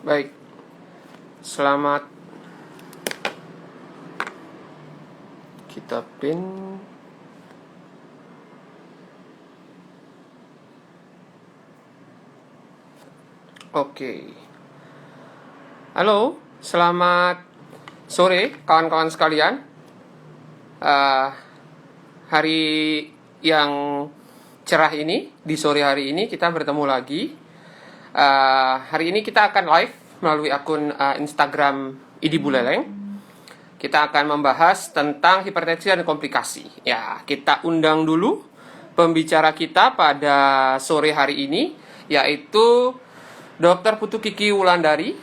Baik, selamat kita pin. Oke. Halo, selamat sore kawan-kawan sekalian. Eh, hari yang cerah ini, di sore hari ini kita bertemu lagi. Hari ini kita akan live melalui akun Instagram Idi Buleleng. Kita akan membahas tentang hipertensi dan komplikasi. Ya, kita undang dulu pembicara kita pada sore hari ini, yaitu Dr. Putu Kiki Wulandari,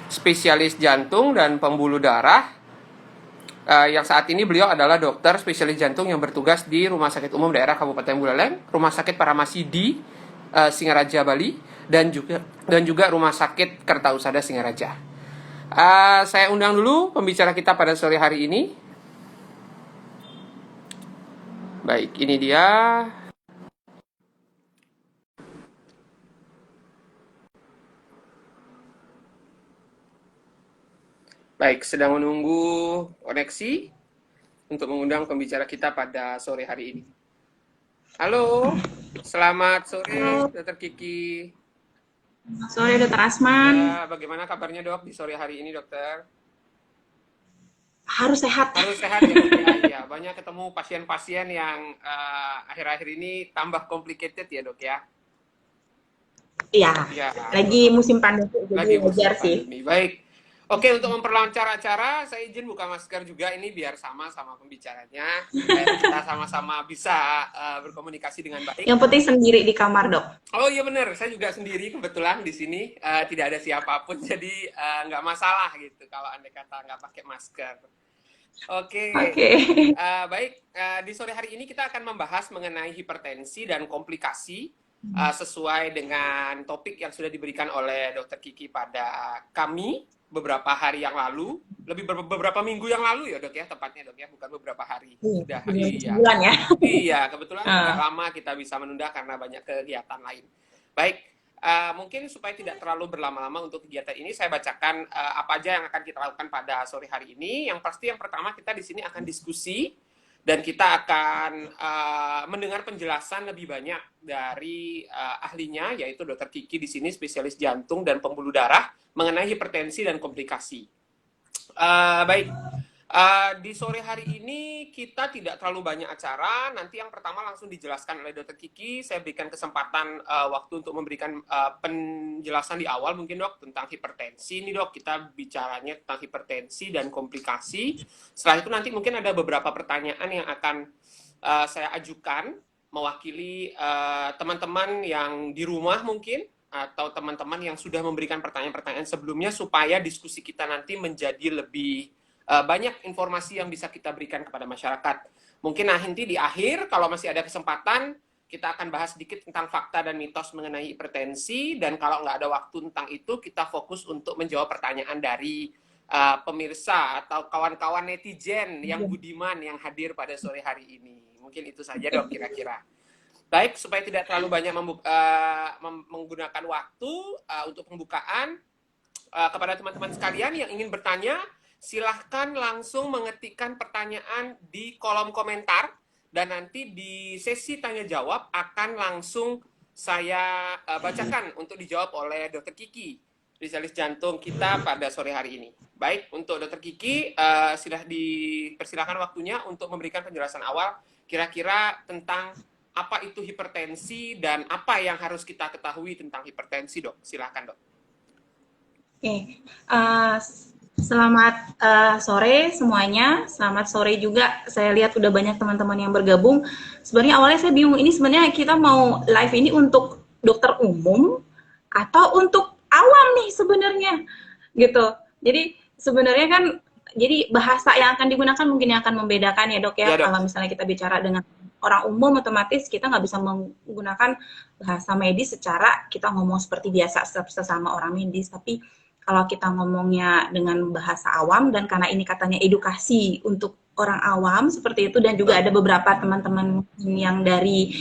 spesialis jantung dan pembuluh darah. Yang saat ini beliau adalah dokter spesialis jantung yang bertugas di Rumah Sakit Umum Daerah Kabupaten Buleleng, Rumah Sakit Paramasi di Singaraja, Bali, dan juga Rumah Sakit Kertausada Singaraja. Saya undang dulu pembicara kita pada sore hari ini. Baik, ini dia. Baik, sedang menunggu koneksi untuk mengundang pembicara kita pada sore hari ini. Halo, selamat sore, Halo, Dr. Kiki. sore Dokter Asman. Ya, bagaimana kabarnya dok di sore hari ini dokter? Harus sehat. Harus sehat ya dok ya. Iya, banyak ketemu pasien-pasien yang akhir-akhir ini tambah complicated ya dok ya. Iya, Ya, lagi musim pandemi jadi lagi musim wajar sih. pandemi. Baik. Oke, untuk memperlancar acara, saya izin buka masker juga ini biar sama pembicaranya, supaya kita sama-sama bisa berkomunikasi dengan baik. Yang penting sendiri di kamar, Dok. Oh iya benar, saya juga sendiri kebetulan di sini tidak ada siapapun, jadi nggak masalah gitu kalau andai kata nggak pakai masker. Oke, Oke. baik. Di sore hari ini kita akan membahas mengenai hipertensi dan komplikasi sesuai dengan topik yang sudah diberikan oleh Dr. Kiki pada kami beberapa hari yang lalu, beberapa minggu yang lalu ya dok ya, tepatnya dok ya, bukan beberapa hari. Sudah, iya. Sebulan ya. Iya, kebetulan nggak Uh, lama kita bisa menunda karena banyak kegiatan lain. Baik, mungkin supaya tidak terlalu berlama-lama untuk kegiatan ini, saya bacakan apa aja yang akan kita lakukan pada sore hari ini. Yang pasti yang pertama kita di sini akan diskusi dan kita akan mendengar penjelasan lebih banyak dari ahlinya, yaitu Dr. Kiki di sini spesialis jantung dan pembuluh darah mengenai hipertensi dan komplikasi. Baik, di sore hari ini kita tidak terlalu banyak acara. Nanti yang pertama langsung dijelaskan oleh Dr. Kiki. Saya berikan kesempatan waktu untuk memberikan penjelasan di awal mungkin dok tentang hipertensi. Ini dok, kita bicaranya tentang hipertensi dan komplikasi. Setelah itu nanti mungkin ada beberapa pertanyaan yang akan saya ajukan mewakili teman-teman yang di rumah mungkin, atau teman-teman yang sudah memberikan pertanyaan-pertanyaan sebelumnya, supaya diskusi kita nanti menjadi lebih banyak informasi yang bisa kita berikan kepada masyarakat. Mungkin nanti di akhir, kalau masih ada kesempatan, kita akan bahas sedikit tentang fakta dan mitos mengenai hipertensi, dan kalau nggak ada waktu tentang itu, kita fokus untuk menjawab pertanyaan dari pemirsa atau kawan-kawan netizen yang budiman yang hadir pada sore hari ini. Mungkin itu saja dok kira-kira. Baik, supaya tidak terlalu banyak menggunakan waktu untuk pembukaan, kepada teman-teman sekalian yang ingin bertanya, silahkan langsung mengetikkan pertanyaan di kolom komentar, dan nanti di sesi tanya jawab akan langsung saya bacakan untuk dijawab oleh Dr. Kiki, spesialis jantung kita pada sore hari ini. Baik, untuk Dr. Kiki, dipersilakan waktunya untuk memberikan penjelasan awal kira-kira tentang apa itu hipertensi dan apa yang harus kita ketahui tentang hipertensi, dok. Silakan, dok. Oke. Selamat sore semuanya. Selamat sore juga. Saya lihat udah banyak teman-teman yang bergabung. Sebenarnya awalnya saya bingung, ini sebenarnya kita mau live ini untuk dokter umum atau untuk awam nih sebenarnya, gitu. Jadi sebenarnya kan, jadi bahasa yang akan digunakan mungkin yang akan membedakan ya dok ya. Ya, dok. Kalau misalnya kita bicara dengan orang umum, otomatis kita nggak bisa menggunakan bahasa medis secara kita ngomong seperti biasa sesama orang medis. Tapi kalau kita ngomongnya dengan bahasa awam, dan karena ini katanya edukasi untuk orang awam seperti itu, dan juga ada beberapa teman-teman yang dari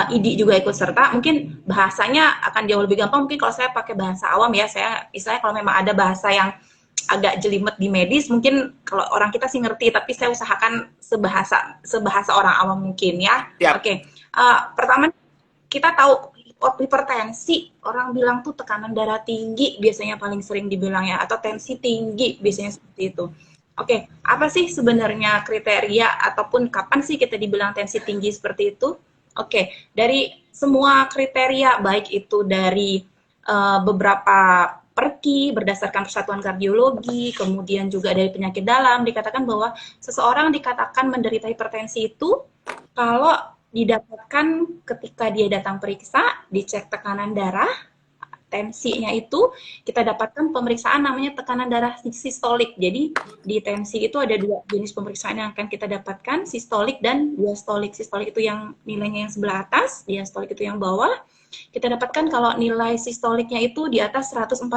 IDI juga ikut serta. Mungkin bahasanya akan jauh lebih gampang mungkin kalau saya pakai bahasa awam ya. Saya misalnya kalau memang ada bahasa yang agak jelimet di medis, mungkin kalau orang kita sih ngerti, tapi saya usahakan sebahasa orang awam mungkin ya. Oke. Pertama, kita tahu hipertensi, orang bilang tuh tekanan darah tinggi biasanya paling sering dibilang ya, atau tensi tinggi biasanya seperti itu. Oke, apa sih sebenarnya kriteria ataupun kapan sih kita dibilang tensi tinggi seperti itu? Oke, dari semua kriteria, baik itu dari beberapa perki berdasarkan Persatuan Kardiologi, kemudian juga dari penyakit dalam, dikatakan bahwa seseorang dikatakan menderita hipertensi itu kalau didapatkan ketika dia datang periksa, dicek tekanan darah, tensinya itu kita dapatkan pemeriksaan namanya tekanan darah sistolik. Jadi di tensi itu ada dua jenis pemeriksaan yang akan kita dapatkan, sistolik dan diastolik. Sistolik itu yang nilainya yang sebelah atas, diastolik itu yang bawah. Kita dapatkan kalau nilai sistoliknya itu di atas 140.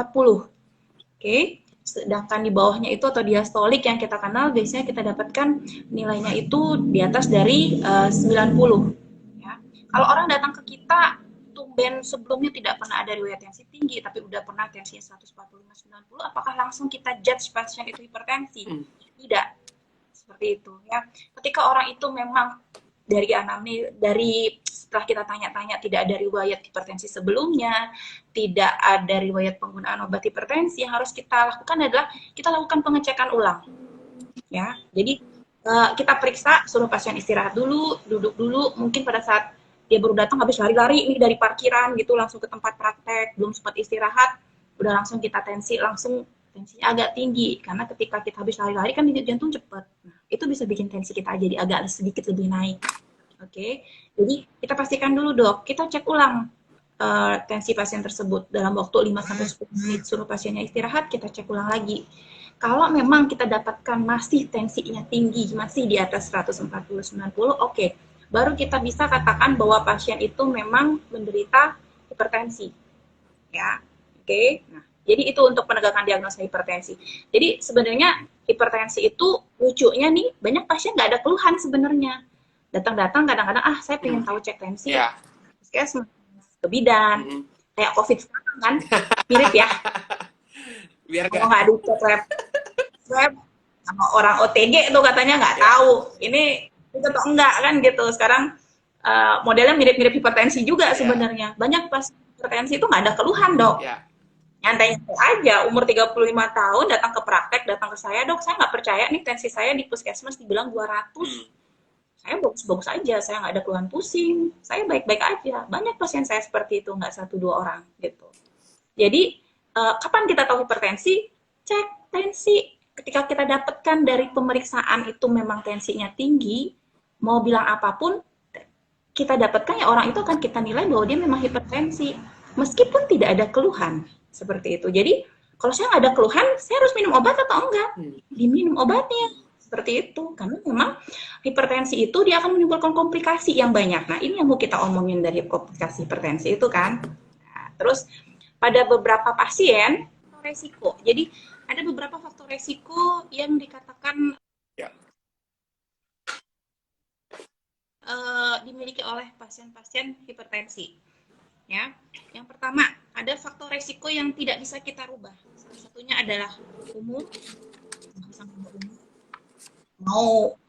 Oke. Sedangkan di bawahnya itu atau diastolik yang kita kenal biasanya kita dapatkan nilainya itu di atas dari 90. Ya. Kalau orang datang ke kita tumben sebelumnya tidak pernah ada riwayat tensi tinggi, tapi udah pernah tensinya 145/90, apakah langsung kita judge pasien itu hipertensi? Tidak, seperti itu ya. Ketika orang itu memang dari setelah kita tanya-tanya tidak ada riwayat hipertensi sebelumnya, tidak ada riwayat penggunaan obat hipertensi, yang harus kita lakukan adalah kita lakukan pengecekan ulang. Ya, jadi kita periksa, suruh pasien istirahat dulu, duduk dulu, mungkin pada saat dia baru datang habis lari-lari ini dari parkiran gitu langsung ke tempat praktek, belum sempat istirahat, udah langsung kita langsung tensinya agak tinggi, karena ketika kita habis lari-lari kan denyut jantung cepat. Nah, itu bisa bikin tensi kita jadi agak sedikit lebih naik. Oke. Jadi kita pastikan dulu, Dok, kita cek ulang tensi pasien tersebut dalam waktu 5-10 menit, suruh pasiennya istirahat, kita cek ulang lagi. Kalau memang kita dapatkan masih tensinya tinggi, masih di atas 140/90, oke. Baru kita bisa katakan bahwa pasien itu memang menderita hipertensi. Ya, oke. Nah, jadi itu untuk penegakan diagnosa hipertensi. Jadi sebenarnya hipertensi itu lucunya nih, banyak pasien nggak ada keluhan sebenarnya. Datang-datang kadang-kadang, saya pengen tahu cek tensi. Puskesmas, ke bidan, kayak COVID sekarang kan, mirip ya. Biar nggak dicek swab, sama orang OTG tuh katanya nggak tahu. Ini itu atau enggak kan gitu. Sekarang modelnya mirip-mirip hipertensi juga sebenarnya. Banyak pas hipertensi itu nggak ada keluhan, Dok. Nyantai aja, umur 35 tahun datang ke praktek, datang ke saya, Dok, saya nggak percaya nih tensi saya di puskesmas dibilang 200. Saya bagus-bagus aja, saya nggak ada keluhan pusing, saya baik-baik aja. Banyak pasien saya seperti itu, nggak 1-2 orang gitu. Jadi kapan kita tahu hipertensi? Cek tensi. Ketika kita dapatkan dari pemeriksaan itu memang tensinya tinggi, mau bilang apapun, kita dapatkan ya orang itu akan kita nilai bahwa dia memang hipertensi, meskipun tidak ada keluhan seperti itu. Jadi kalau saya nggak ada keluhan, saya harus minum obat atau enggak? Diminum obatnya seperti itu, karena memang hipertensi itu dia akan menimbulkan komplikasi yang banyak. Nah ini yang mau kita omongin dari komplikasi hipertensi itu kan. Nah, terus pada beberapa pasien resiko. Jadi ada beberapa faktor resiko yang dikatakan dimiliki oleh pasien-pasien hipertensi. Ya, yang pertama ada faktor resiko yang tidak bisa kita rubah. Salah satunya adalah umur.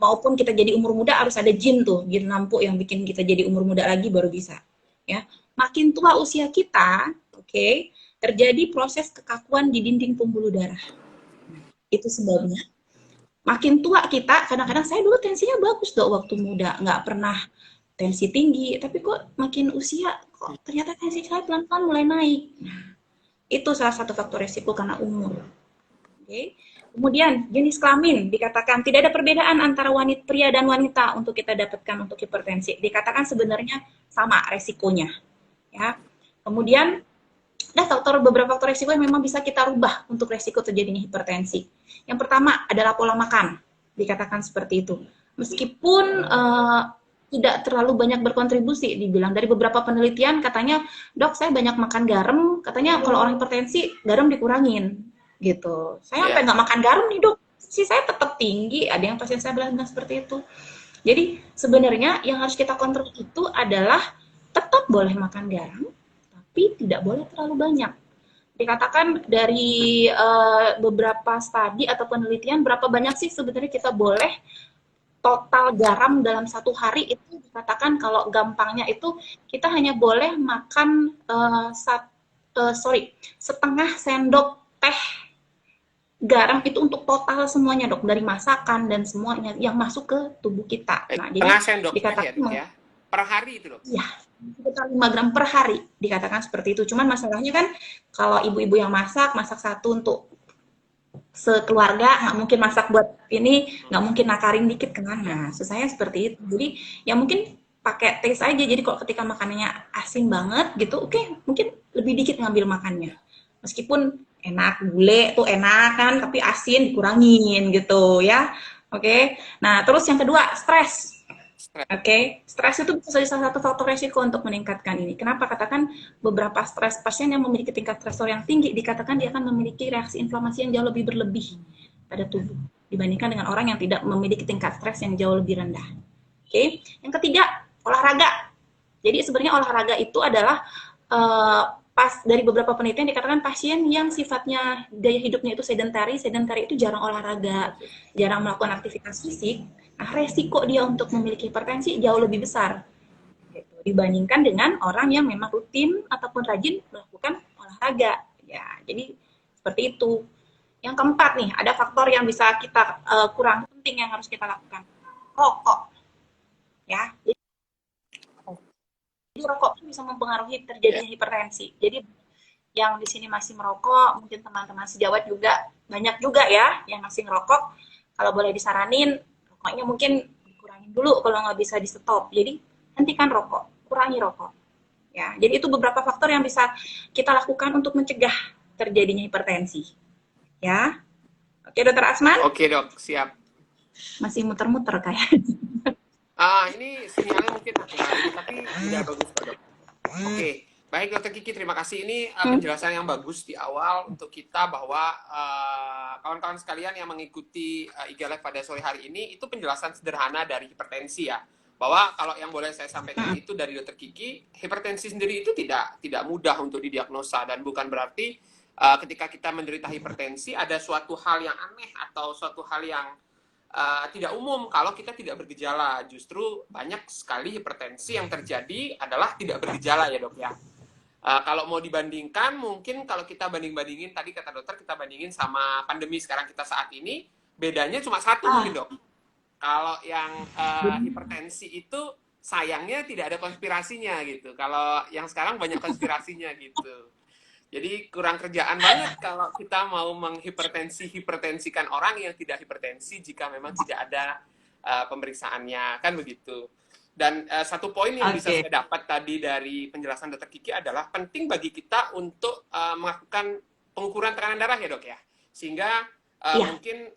Maupun kita jadi umur muda harus ada jin lampu yang bikin kita jadi umur muda lagi baru bisa. Ya, makin tua usia kita, terjadi proses kekakuan di dinding pembuluh darah. Itu sebabnya. Makin tua kita, kadang-kadang saya dulu tensinya bagus waktu muda, nggak pernah tensi tinggi, tapi kok makin usia, kok ternyata tensi saya pelan-pelan mulai naik. Itu salah satu faktor resiko karena umur. Kemudian jenis kelamin, dikatakan tidak ada perbedaan antara pria dan wanita untuk kita dapatkan untuk hipertensi. Dikatakan sebenarnya sama resikonya. Ya. Kemudian ada beberapa faktor resiko yang memang bisa kita rubah untuk resiko terjadinya hipertensi. Yang pertama adalah pola makan, dikatakan seperti itu. Meskipun tidak terlalu banyak berkontribusi, dibilang dari beberapa penelitian katanya, Dok saya banyak makan garam, katanya kalau orang hipertensi garam dikurangin, gitu. Saya sampai nggak makan garam nih Dok, hipertensi saya tetap tinggi, ada yang pasien saya bilang seperti itu. Jadi sebenarnya yang harus kita kontrol itu adalah tetap boleh makan garam, tapi tidak boleh terlalu banyak. Dikatakan dari beberapa studi atau penelitian berapa banyak sih sebenarnya kita boleh total garam dalam satu hari itu dikatakan kalau gampangnya itu kita hanya boleh makan setengah sendok teh garam itu untuk total semuanya dok dari masakan dan semuanya yang masuk ke tubuh kita. Nah jadi Setengah sendok teh ya dikatakan dok ya? Per hari itu dok? iya sekitar 5 gram per hari dikatakan seperti itu. Cuman masalahnya kan kalau ibu-ibu yang masak satu untuk sekeluarga nggak mungkin masak buat ini nggak mungkin nakarin dikit kan nah susahnya seperti itu jadi ya mungkin pakai taste aja jadi kalau ketika makanannya asin banget gitu oke mungkin lebih dikit ngambil makannya meskipun enak gulai tuh enak kan tapi asin dikurangin gitu ya oke nah terus yang kedua stres. Stres. Oke, stres itu bisa jadi salah satu faktor resiko untuk meningkatkan ini. Kenapa? Katakan beberapa stres pasien yang memiliki tingkat stresor yang tinggi dikatakan dia akan memiliki reaksi inflamasi yang jauh lebih berlebih pada tubuh dibandingkan dengan orang yang tidak memiliki tingkat stres yang jauh lebih rendah. Oke, yang ketiga olahraga. Jadi sebenarnya olahraga itu adalah pas dari beberapa penelitian dikatakan pasien yang sifatnya gaya hidupnya itu sedentary itu jarang olahraga, jarang melakukan aktivitas fisik. Nah, resiko dia untuk memiliki hipertensi jauh lebih besar gitu, dibandingkan dengan orang yang memang rutin ataupun rajin melakukan olahraga. Ya, jadi seperti itu. Yang keempat nih, ada faktor yang bisa kita kurang penting yang harus kita lakukan. Rokok. Ya, jadi rokok bisa mempengaruhi terjadinya hipertensi. Jadi yang di sini masih merokok, mungkin teman-teman sejawat juga banyak juga ya yang masih ngerokok. Kalau boleh disaranin, rokoknya mungkin dikurangin dulu kalau nggak bisa di stop. Jadi hentikan rokok, kurangi rokok. Ya, jadi itu beberapa faktor yang bisa kita lakukan untuk mencegah terjadinya hipertensi. Ya, oke Dokter Asman? Oke dok, siap. Masih muter-muter kayak. Ini sinyalnya mungkin kembali, tapi udah bagus kok dok. Oke, baik Dokter Kiki, terima kasih. Ini penjelasan yang bagus di awal untuk kita bahwa kawan-kawan sekalian yang mengikuti IG Live pada sore hari ini, itu penjelasan sederhana dari hipertensi ya. Bahwa kalau yang boleh saya sampaikan itu dari Dokter Kiki, hipertensi sendiri itu tidak mudah untuk didiagnosa dan bukan berarti ketika kita menderita hipertensi ada suatu hal yang aneh atau suatu hal yang tidak umum kalau kita tidak bergejala. Justru banyak sekali hipertensi yang terjadi adalah tidak bergejala ya dok ya. Kalau mau dibandingkan, mungkin kalau kita banding-bandingin, tadi kata dokter kita bandingin sama pandemi sekarang kita saat ini, bedanya cuma satu mungkin dok. Kalau yang hipertensi itu sayangnya tidak ada konspirasinya gitu. Kalau yang sekarang banyak konspirasinya gitu. Jadi kurang kerjaan banget kalau kita mau hipertensikan orang yang tidak hipertensi jika memang tidak ada pemeriksaannya, kan begitu. Dan satu poin yang bisa saya dapat tadi dari penjelasan Dokter Kiki adalah penting bagi kita untuk melakukan pengukuran tekanan darah ya dok ya, sehingga mungkin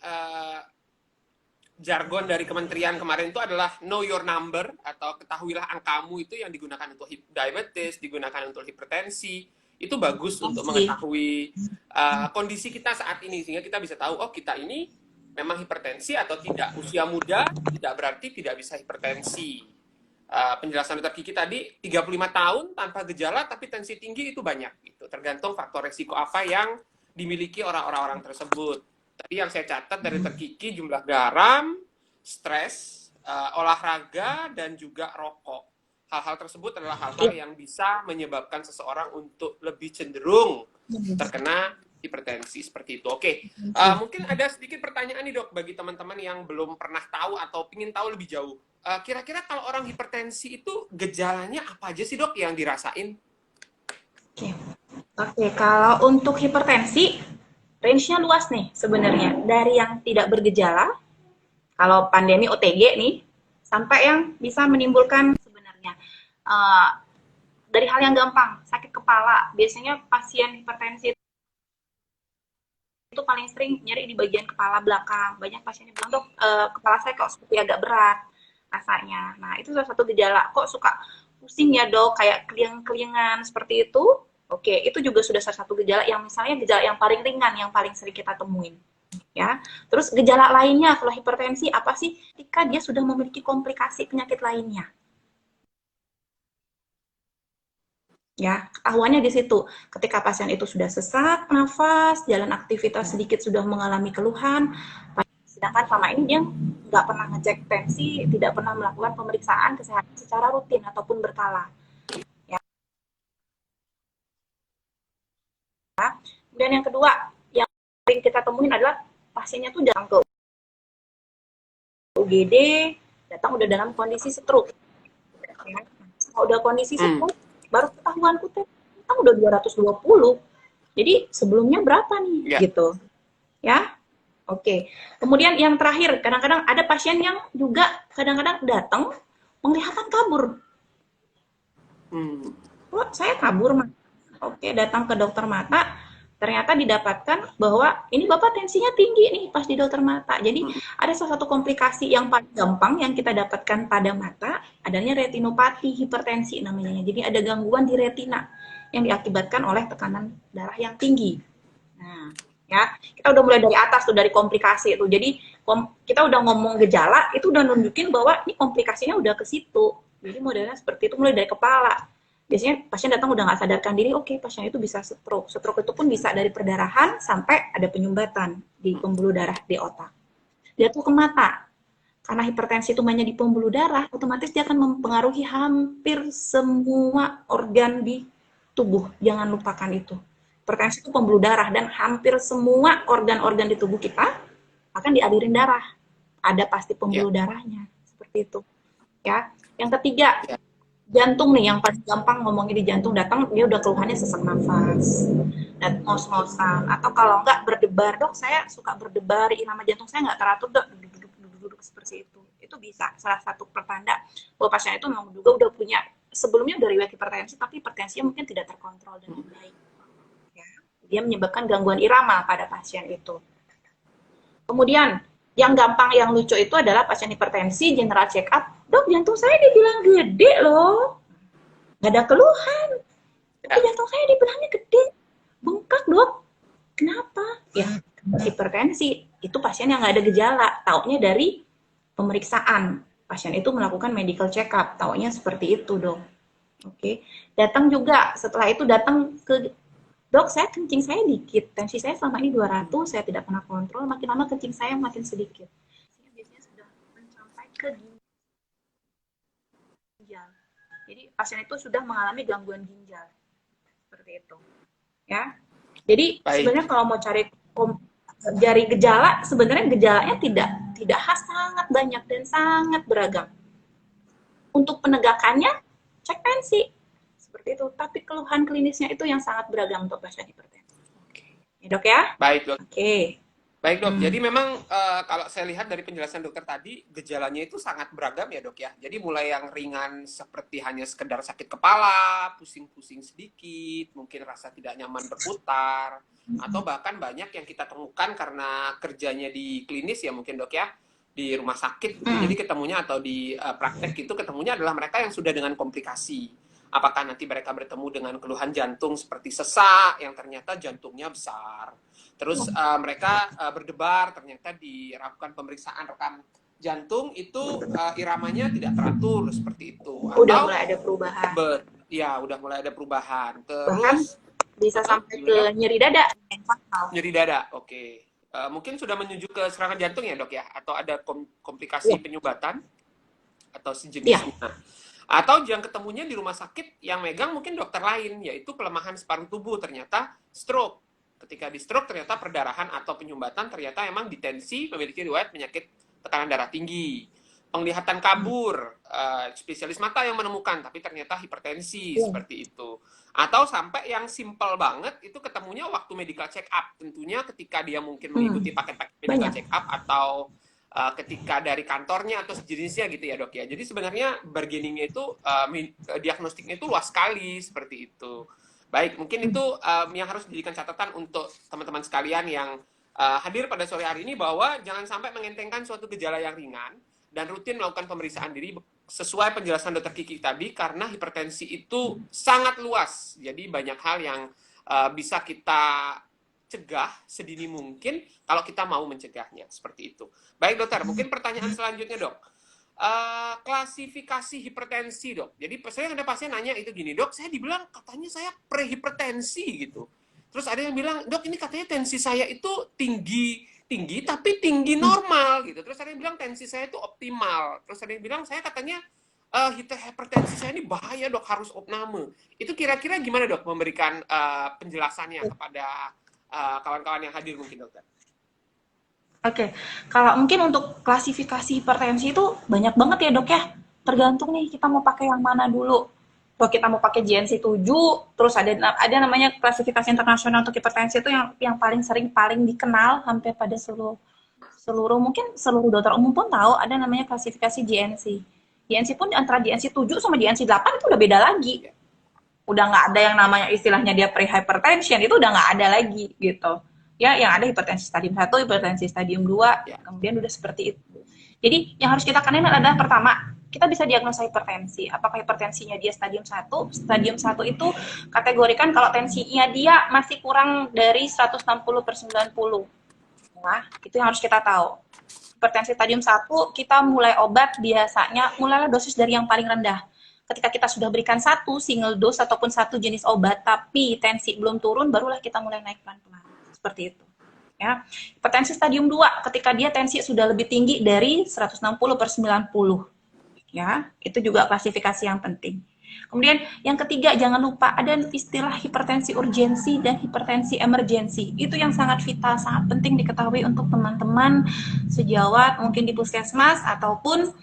jargon dari kementerian kemarin itu adalah know your number atau ketahuilah angkamu, itu yang digunakan untuk diabetes, digunakan untuk hipertensi. Itu bagus untuk mengetahui kondisi kita saat ini, sehingga kita bisa tahu, oh kita ini memang hipertensi atau tidak. Usia muda tidak berarti tidak bisa hipertensi. Penjelasan Dokter Kiki tadi, 35 tahun tanpa gejala tapi tensi tinggi itu banyak. Gitu. Tergantung faktor resiko apa yang dimiliki orang-orang tersebut. Tadi yang saya catat dari Dokter Kiki, jumlah garam, stres, olahraga, dan juga rokok. Hal-hal tersebut adalah hal-hal yang bisa menyebabkan seseorang untuk lebih cenderung terkena hipertensi seperti itu. Oke, mungkin ada sedikit pertanyaan nih dok bagi teman-teman yang belum pernah tahu atau ingin tahu lebih jauh. Kira-kira kalau orang hipertensi itu gejalanya apa aja sih dok yang dirasain? Oke, kalau untuk hipertensi, range-nya luas nih sebenarnya. Dari yang tidak bergejala, kalau pandemi OTG nih, sampai yang bisa menimbulkan dari hal yang gampang, sakit kepala. Biasanya pasien hipertensi itu paling sering nyeri di bagian kepala belakang. Banyak pasien yang bilang, dok, kepala saya kok seperti agak berat rasanya. Nah, itu salah satu gejala. Kok suka pusing ya dok, kayak keliang-keliangan seperti itu. Oke, itu juga sudah salah satu gejala yang misalnya gejala yang paling ringan, yang paling sering kita temuin. ya. Terus gejala lainnya kalau hipertensi apa sih? Ketika dia sudah memiliki komplikasi penyakit lainnya. Ya, ketahuannya di situ. Ketika pasien itu sudah sesak nafas, jalan aktivitas sedikit sudah mengalami keluhan, sedangkan selama ini dia nggak pernah ngecek tensi, tidak pernah melakukan pemeriksaan kesehatan secara rutin ataupun berkala. Ya. Dan yang kedua, yang paling kita temuin adalah pasiennya tuh datang ke UGD, datang udah dalam kondisi stroke. Ya. Kalau udah kondisi stroke, baru ketahuan kutet, kita udah 220. Jadi sebelumnya berapa nih? Gitu. Ya. Oke. Kemudian yang terakhir, kadang-kadang ada pasien yang juga kadang-kadang datang penglihatan kabur. Oh, saya kabur, Mas. Oke, datang ke dokter mata, ternyata didapatkan bahwa ini Bapak tensinya tinggi nih pas di dokter mata. Jadi ada salah satu komplikasi yang paling gampang yang kita dapatkan pada mata, adanya retinopati hipertensi namanya. Jadi ada gangguan di retina yang diakibatkan oleh tekanan darah yang tinggi. Nah, ya, kita udah mulai dari atas tuh, dari komplikasi itu. Jadi kita udah ngomong gejala, itu udah nunjukin bahwa ini komplikasinya udah ke situ. Jadi modelnya seperti itu, mulai dari kepala. Biasanya pasien datang udah nggak sadarkan diri, oke, pasien itu bisa stroke. Stroke itu pun bisa dari perdarahan sampai ada penyumbatan di pembuluh darah di otak. Dia tuh ke mata. Karena hipertensi itu mainnya di pembuluh darah, otomatis dia akan mempengaruhi hampir semua organ di tubuh. Jangan lupakan itu. Hipertensi itu pembuluh darah dan hampir semua organ-organ di tubuh kita akan dialirin darah. Ada pasti pembuluh darahnya. Seperti itu. Ya. Yang ketiga, jantung nih yang paling gampang ngomongin di jantung, datang dia udah keluhannya sesak nafas dan ngos-ngosan, atau kalau enggak berdebar, dok saya suka berdebar, irama jantung saya nggak teratur, dok, duduk seperti itu bisa salah satu pertanda bahwa pasien itu memang juga udah punya sebelumnya udah riwayat hipertensi, tapi hipertensinya mungkin tidak terkontrol dengan baik. Ya, dia menyebabkan gangguan irama pada pasien itu. Kemudian yang gampang, yang lucu itu adalah pasien hipertensi, general check up, dok jantung saya dibilang gede loh, nggak ada keluhan, tapi jantung saya dibilangnya gede, bengkak dok, kenapa? Ya, hipertensi, itu pasien yang nggak ada gejala, taunya dari pemeriksaan, pasien itu melakukan medical check up, taunya seperti itu dok. Oke, datang juga, setelah itu datang ke dok, saya kencing saya dikit, tensi saya selama ini 200, saya tidak pernah kontrol, makin lama kencing saya makin sedikit. Biasanya sudah mencapai ke ginjal. Jadi pasien itu sudah mengalami gangguan ginjal. Seperti itu. Ya. Jadi sebenarnya kalau mau cari gejala, sebenarnya gejalanya tidak khas, sangat banyak dan sangat beragam. Untuk penegakannya, cek tensi. Seperti itu, tapi keluhan klinisnya itu yang sangat beragam untuk pasien hipertensi. Ya dok ya? Baik dok. Oke. Baik dok, jadi memang kalau saya lihat dari penjelasan dokter tadi, gejalanya itu sangat beragam ya dok ya. Jadi mulai yang ringan seperti hanya sekedar sakit kepala, pusing-pusing sedikit, mungkin rasa tidak nyaman berputar, atau bahkan banyak yang kita temukan karena kerjanya di klinis ya mungkin dok ya, di rumah sakit. Jadi ketemunya atau di praktek itu ketemunya adalah mereka yang sudah dengan komplikasi. Apakah nanti mereka bertemu dengan keluhan jantung seperti sesak yang ternyata jantungnya besar. Terus mereka berdebar, ternyata dilakukan pemeriksaan rekam jantung itu iramanya tidak teratur seperti itu. Atau, udah mulai ada perubahan. Udah mulai ada perubahan. Terus bahkan bisa sampai ke nyeri dada. Nyeri dada, oke. Mungkin sudah menuju ke serangan jantung ya dok ya? Atau ada komplikasi penyumbatan? Atau sejenisnya? Ya. Atau yang ketemunya di rumah sakit yang megang mungkin dokter lain, yaitu pelemahan separuh tubuh, ternyata stroke. Ketika di stroke ternyata perdarahan atau penyumbatan ternyata emang ditensi, memiliki riwayat penyakit tekanan darah tinggi. Penglihatan kabur, spesialis mata yang menemukan, tapi ternyata hipertensi, seperti itu. Atau sampai yang simple banget, itu ketemunya waktu medical check up. Tentunya ketika dia mungkin mengikuti paket-paket medical check up, atau ketika dari kantornya atau sejenisnya gitu ya dok ya. Jadi sebenarnya bargainingnya itu diagnostiknya itu luas sekali seperti itu. Baik, mungkin itu yang harus dijadikan catatan untuk teman-teman sekalian yang hadir pada sore hari ini, bahwa jangan sampai mengentengkan suatu gejala yang ringan dan rutin melakukan pemeriksaan diri sesuai penjelasan dokter Kiki tadi, karena hipertensi itu sangat luas. Jadi banyak hal yang bisa kita cegah sedini mungkin kalau kita mau mencegahnya, seperti itu. Baik dokter, mungkin pertanyaan selanjutnya dok. Klasifikasi hipertensi dok. Jadi saya ada pasien nanya itu gini, dok saya dibilang katanya saya prehipertensi gitu. Terus ada yang bilang, dok ini katanya tensi saya itu tinggi tapi tinggi normal gitu. Terus ada yang bilang tensi saya itu optimal. Terus ada yang bilang saya katanya hipertensi saya ini bahaya dok, harus opname. Itu kira-kira gimana dok memberikan penjelasannya kepada kawan-kawan yang hadir mungkin dokter? Oke, kalau mungkin untuk klasifikasi hipertensi itu banyak banget ya dok ya. Tergantung nih kita mau pakai yang mana dulu. Kalau kita mau pakai GNC 7, terus ada namanya klasifikasi internasional untuk hipertensi itu yang paling sering paling dikenal hampir pada mungkin seluruh dokter umum pun tahu ada namanya klasifikasi GNC. GNC pun antara GNC 7 sama GNC 8 itu udah beda lagi. Udah nggak ada yang namanya istilahnya dia prehypertension, itu udah nggak ada lagi gitu. Ya, yang ada hipertensi stadium 1, hipertensi stadium 2, kemudian udah seperti itu. Jadi, yang harus kita kenal adalah pertama, kita bisa diagnosa hipertensi. Apakah hipertensinya dia stadium 1? Stadium 1 itu kategorikan kalau tensinya dia masih kurang dari 160/90. Nah, itu yang harus kita tahu. Hipertensi stadium 1, kita mulai obat biasanya, mulailah dosis dari yang paling rendah. Ketika kita sudah berikan satu single dose ataupun satu jenis obat, tapi tensi belum turun, barulah kita mulai naik pelan-pelan. Seperti itu. Ya. Hipertensi stadium 2, ketika dia tensi sudah lebih tinggi dari 160/90. Ya, itu juga klasifikasi yang penting. Kemudian yang ketiga, jangan lupa ada istilah hipertensi urgensi dan hipertensi emergensi. Itu yang sangat vital, sangat penting diketahui untuk teman-teman sejawat, mungkin di puskesmas ataupun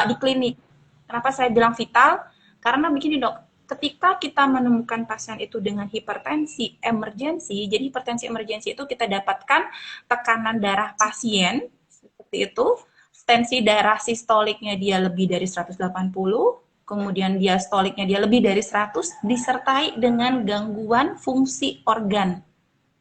di klinik. Kenapa saya bilang vital? Karena begini dok, ketika kita menemukan pasien itu dengan hipertensi emergensi, jadi hipertensi emergensi itu kita dapatkan tekanan darah pasien, seperti itu, tensi darah sistoliknya dia lebih dari 180, kemudian diastoliknya dia lebih dari 100, disertai dengan gangguan fungsi organ,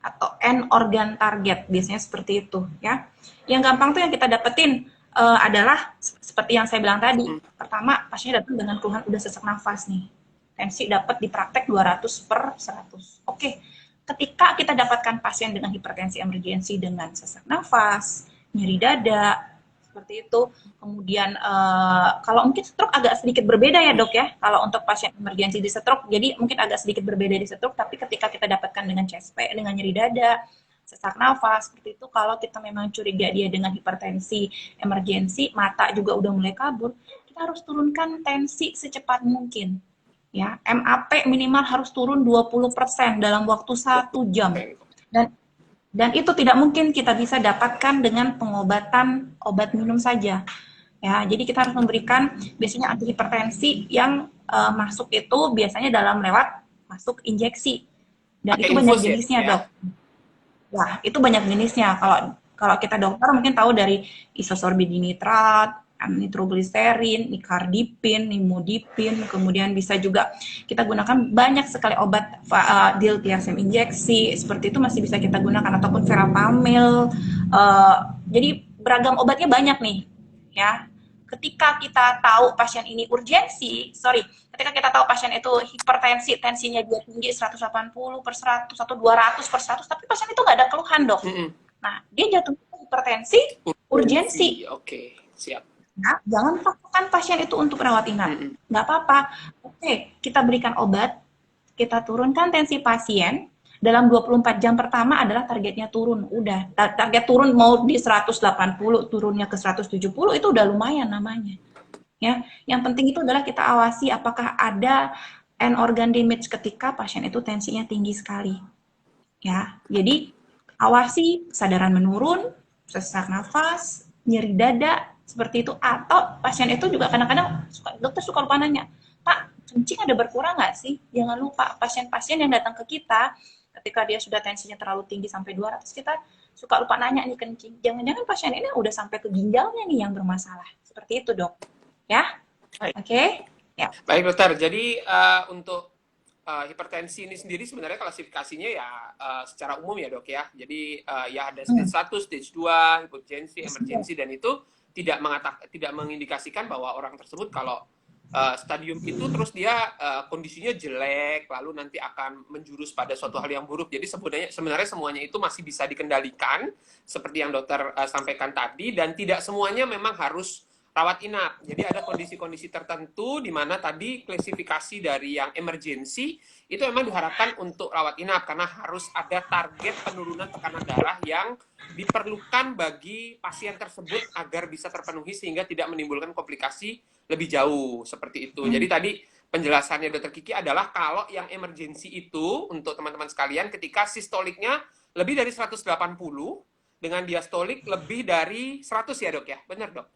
atau N organ target, biasanya seperti itu. Ya. Yang gampang tuh yang kita dapetin adalah, seperti yang saya bilang tadi, pertama pasiennya datang dengan keluhan udah sesak nafas nih. Tensi dapat di praktek 200/100. Oke, ketika kita dapatkan pasien dengan hipertensi emergensi dengan sesak nafas, nyeri dada, seperti itu. Kemudian kalau mungkin stroke agak sedikit berbeda ya dok ya. Kalau untuk pasien emergensi di stroke, jadi mungkin agak sedikit berbeda di stroke. Tapi ketika kita dapatkan dengan chest pain, dengan nyeri dada, sesak nafas, seperti itu. Kalau kita memang curiga dia dengan hipertensi emergensi, mata juga udah mulai kabur, kita harus turunkan tensi secepat mungkin. Ya, MAP minimal harus turun 20% dalam waktu 1 jam. Dan itu tidak mungkin kita bisa dapatkan dengan pengobatan obat minum saja. Ya, jadi kita harus memberikan biasanya antihipertensi yang masuk itu biasanya dalam lewat masuk injeksi. Dan itu banyak jenisnya, Dok. Ya, itu banyak jenisnya. Kalau kita dokter mungkin tahu dari isosorbidinitrat, nitrogliserin, nicardipin, nimodipin, kemudian bisa juga kita gunakan banyak sekali obat diltiazem injeksi, seperti itu masih bisa kita gunakan, ataupun verapamil. Jadi beragam obatnya banyak nih, ya. Ketika kita tahu pasien ini ketika kita tahu pasien itu hipertensi, tensinya dia tinggi 180/100 atau 200/100, tapi pasien itu nggak ada keluhan, dok. Nah, dia jatuh hipertensi urgensi. Oke, siap. Nah, jangan paksakan pasien itu untuk rawat inap. Nggak apa-apa. Oke, kita berikan obat, kita turunkan tensi pasien. Dalam 24 jam pertama adalah targetnya turun. Udah, target turun mau di 180, turunnya ke 170, itu udah lumayan namanya. Ya, yang penting itu adalah kita awasi apakah ada end organ damage ketika pasien itu tensinya tinggi sekali. Ya, jadi awasi kesadaran menurun, sesak nafas, nyeri dada, seperti itu. Atau pasien itu juga kadang-kadang dokter suka lupa nanya, Pak, kencing ada berkurang nggak sih? Jangan lupa, pasien-pasien yang datang ke kita ketika dia sudah tensinya terlalu tinggi sampai 200, kita suka lupa nanya nih kencing. Jangan-jangan pasien ini udah sampai ke ginjalnya nih yang bermasalah. Seperti itu, dok. Ya, oke. Ya. Baik dokter, jadi untuk hipertensi ini sendiri sebenarnya klasifikasinya ya secara umum ya dok ya. Jadi ya ada stage 1, stage 2, hipotensi, emergensi, dan itu tidak mengindikasikan bahwa orang tersebut kalau stadium itu terus dia kondisinya jelek, lalu nanti akan menjurus pada suatu hal yang buruk. Jadi sebenarnya semuanya itu masih bisa dikendalikan, seperti yang dokter sampaikan tadi, dan tidak semuanya memang harus rawat inap. Jadi ada kondisi-kondisi tertentu di mana tadi klasifikasi dari yang emergency itu memang diharapkan untuk rawat inap karena harus ada target penurunan tekanan darah yang diperlukan bagi pasien tersebut agar bisa terpenuhi sehingga tidak menimbulkan komplikasi lebih jauh seperti itu. Jadi tadi penjelasannya Dokter Kiki adalah kalau yang emergency itu untuk teman-teman sekalian ketika sistoliknya lebih dari 180 dengan diastolik lebih dari 100 ya dok ya, benar dok?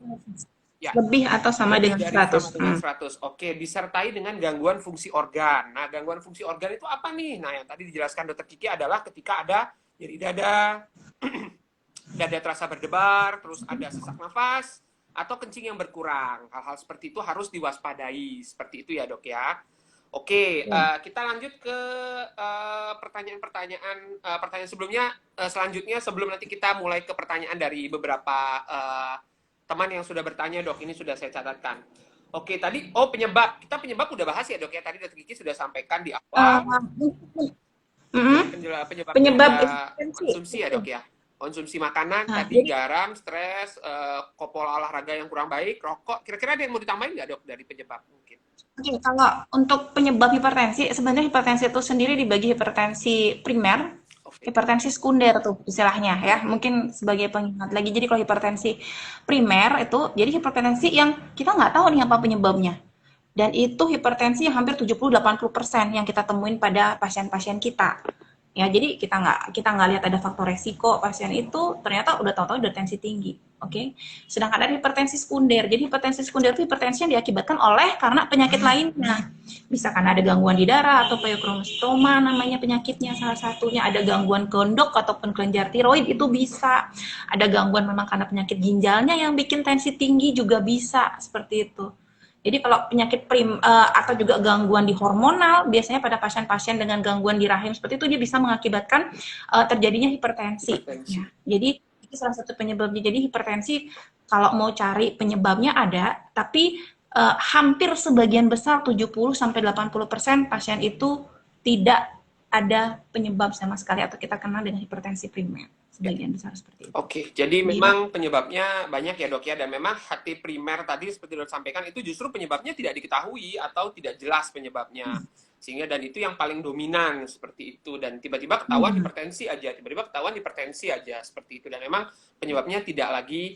Ya. Lebih atau sama Lebih dengan dari 100. sama dengan 100. Oke, disertai dengan gangguan fungsi organ. Nah, gangguan fungsi organ itu apa nih? Nah, yang tadi dijelaskan Dokter Kiki adalah ketika ada nyeri dada, dada terasa berdebar, terus ada sesak nafas, atau kencing yang berkurang. Hal-hal seperti itu harus diwaspadai. Seperti itu ya dok ya. Oke, kita lanjut ke pertanyaan sebelumnya. Selanjutnya sebelum nanti kita mulai ke pertanyaan dari beberapa teman yang sudah bertanya dok, ini sudah saya catatkan. Oke, tadi penyebab, kita penyebab udah bahas ya dok ya, tadi Dokter Kiki sudah sampaikan di awal. Penyebabnya konsumsi ya dok ya, konsumsi makanan tadi, garam, stres, pola olahraga yang kurang baik, rokok. Kira-kira ada yang mau ditambahin nggak dok dari penyebab mungkin? Oke, kalau untuk penyebab hipertensi, sebenarnya hipertensi itu sendiri dibagi hipertensi primer, hipertensi sekunder tuh istilahnya ya. Mungkin sebagai pengingat lagi, jadi kalau hipertensi primer itu, jadi hipertensi yang kita nggak tahu nih apa penyebabnya. Dan itu hipertensi yang hampir 70-80% yang kita temuin pada pasien-pasien kita. Ya, jadi kita nggak lihat ada faktor resiko pasien itu ternyata udah tahu-tahu udah tensi tinggi, oke? Sedangkan ada hipertensi sekunder. Jadi hipertensi sekunder itu hipertensi yang diakibatkan oleh karena penyakit lainnya. Bisa karena ada gangguan di darah atau pyochromostroma namanya penyakitnya salah satunya, ada gangguan gondok ataupun kelenjar tiroid itu bisa. Ada gangguan memang karena penyakit ginjalnya yang bikin tensi tinggi juga bisa seperti itu. Jadi kalau penyakit atau juga gangguan di hormonal, biasanya pada pasien-pasien dengan gangguan di rahim seperti itu dia bisa mengakibatkan terjadinya hipertensi. Ya. Jadi itu salah satu penyebabnya. Jadi hipertensi kalau mau cari penyebabnya ada, tapi hampir sebagian besar 70-80% pasien itu tidak ada penyebab sama sekali atau kita kenal dengan hipertensi primer. Sebagian besar seperti itu. Oke, jadi memang penyebabnya banyak ya dok ya, dan memang HT primer tadi seperti dok sampaikan itu justru penyebabnya tidak diketahui atau tidak jelas penyebabnya, sehingga dan itu yang paling dominan seperti itu, dan tiba-tiba ketahuan hipertensi aja, seperti itu, dan memang penyebabnya tidak lagi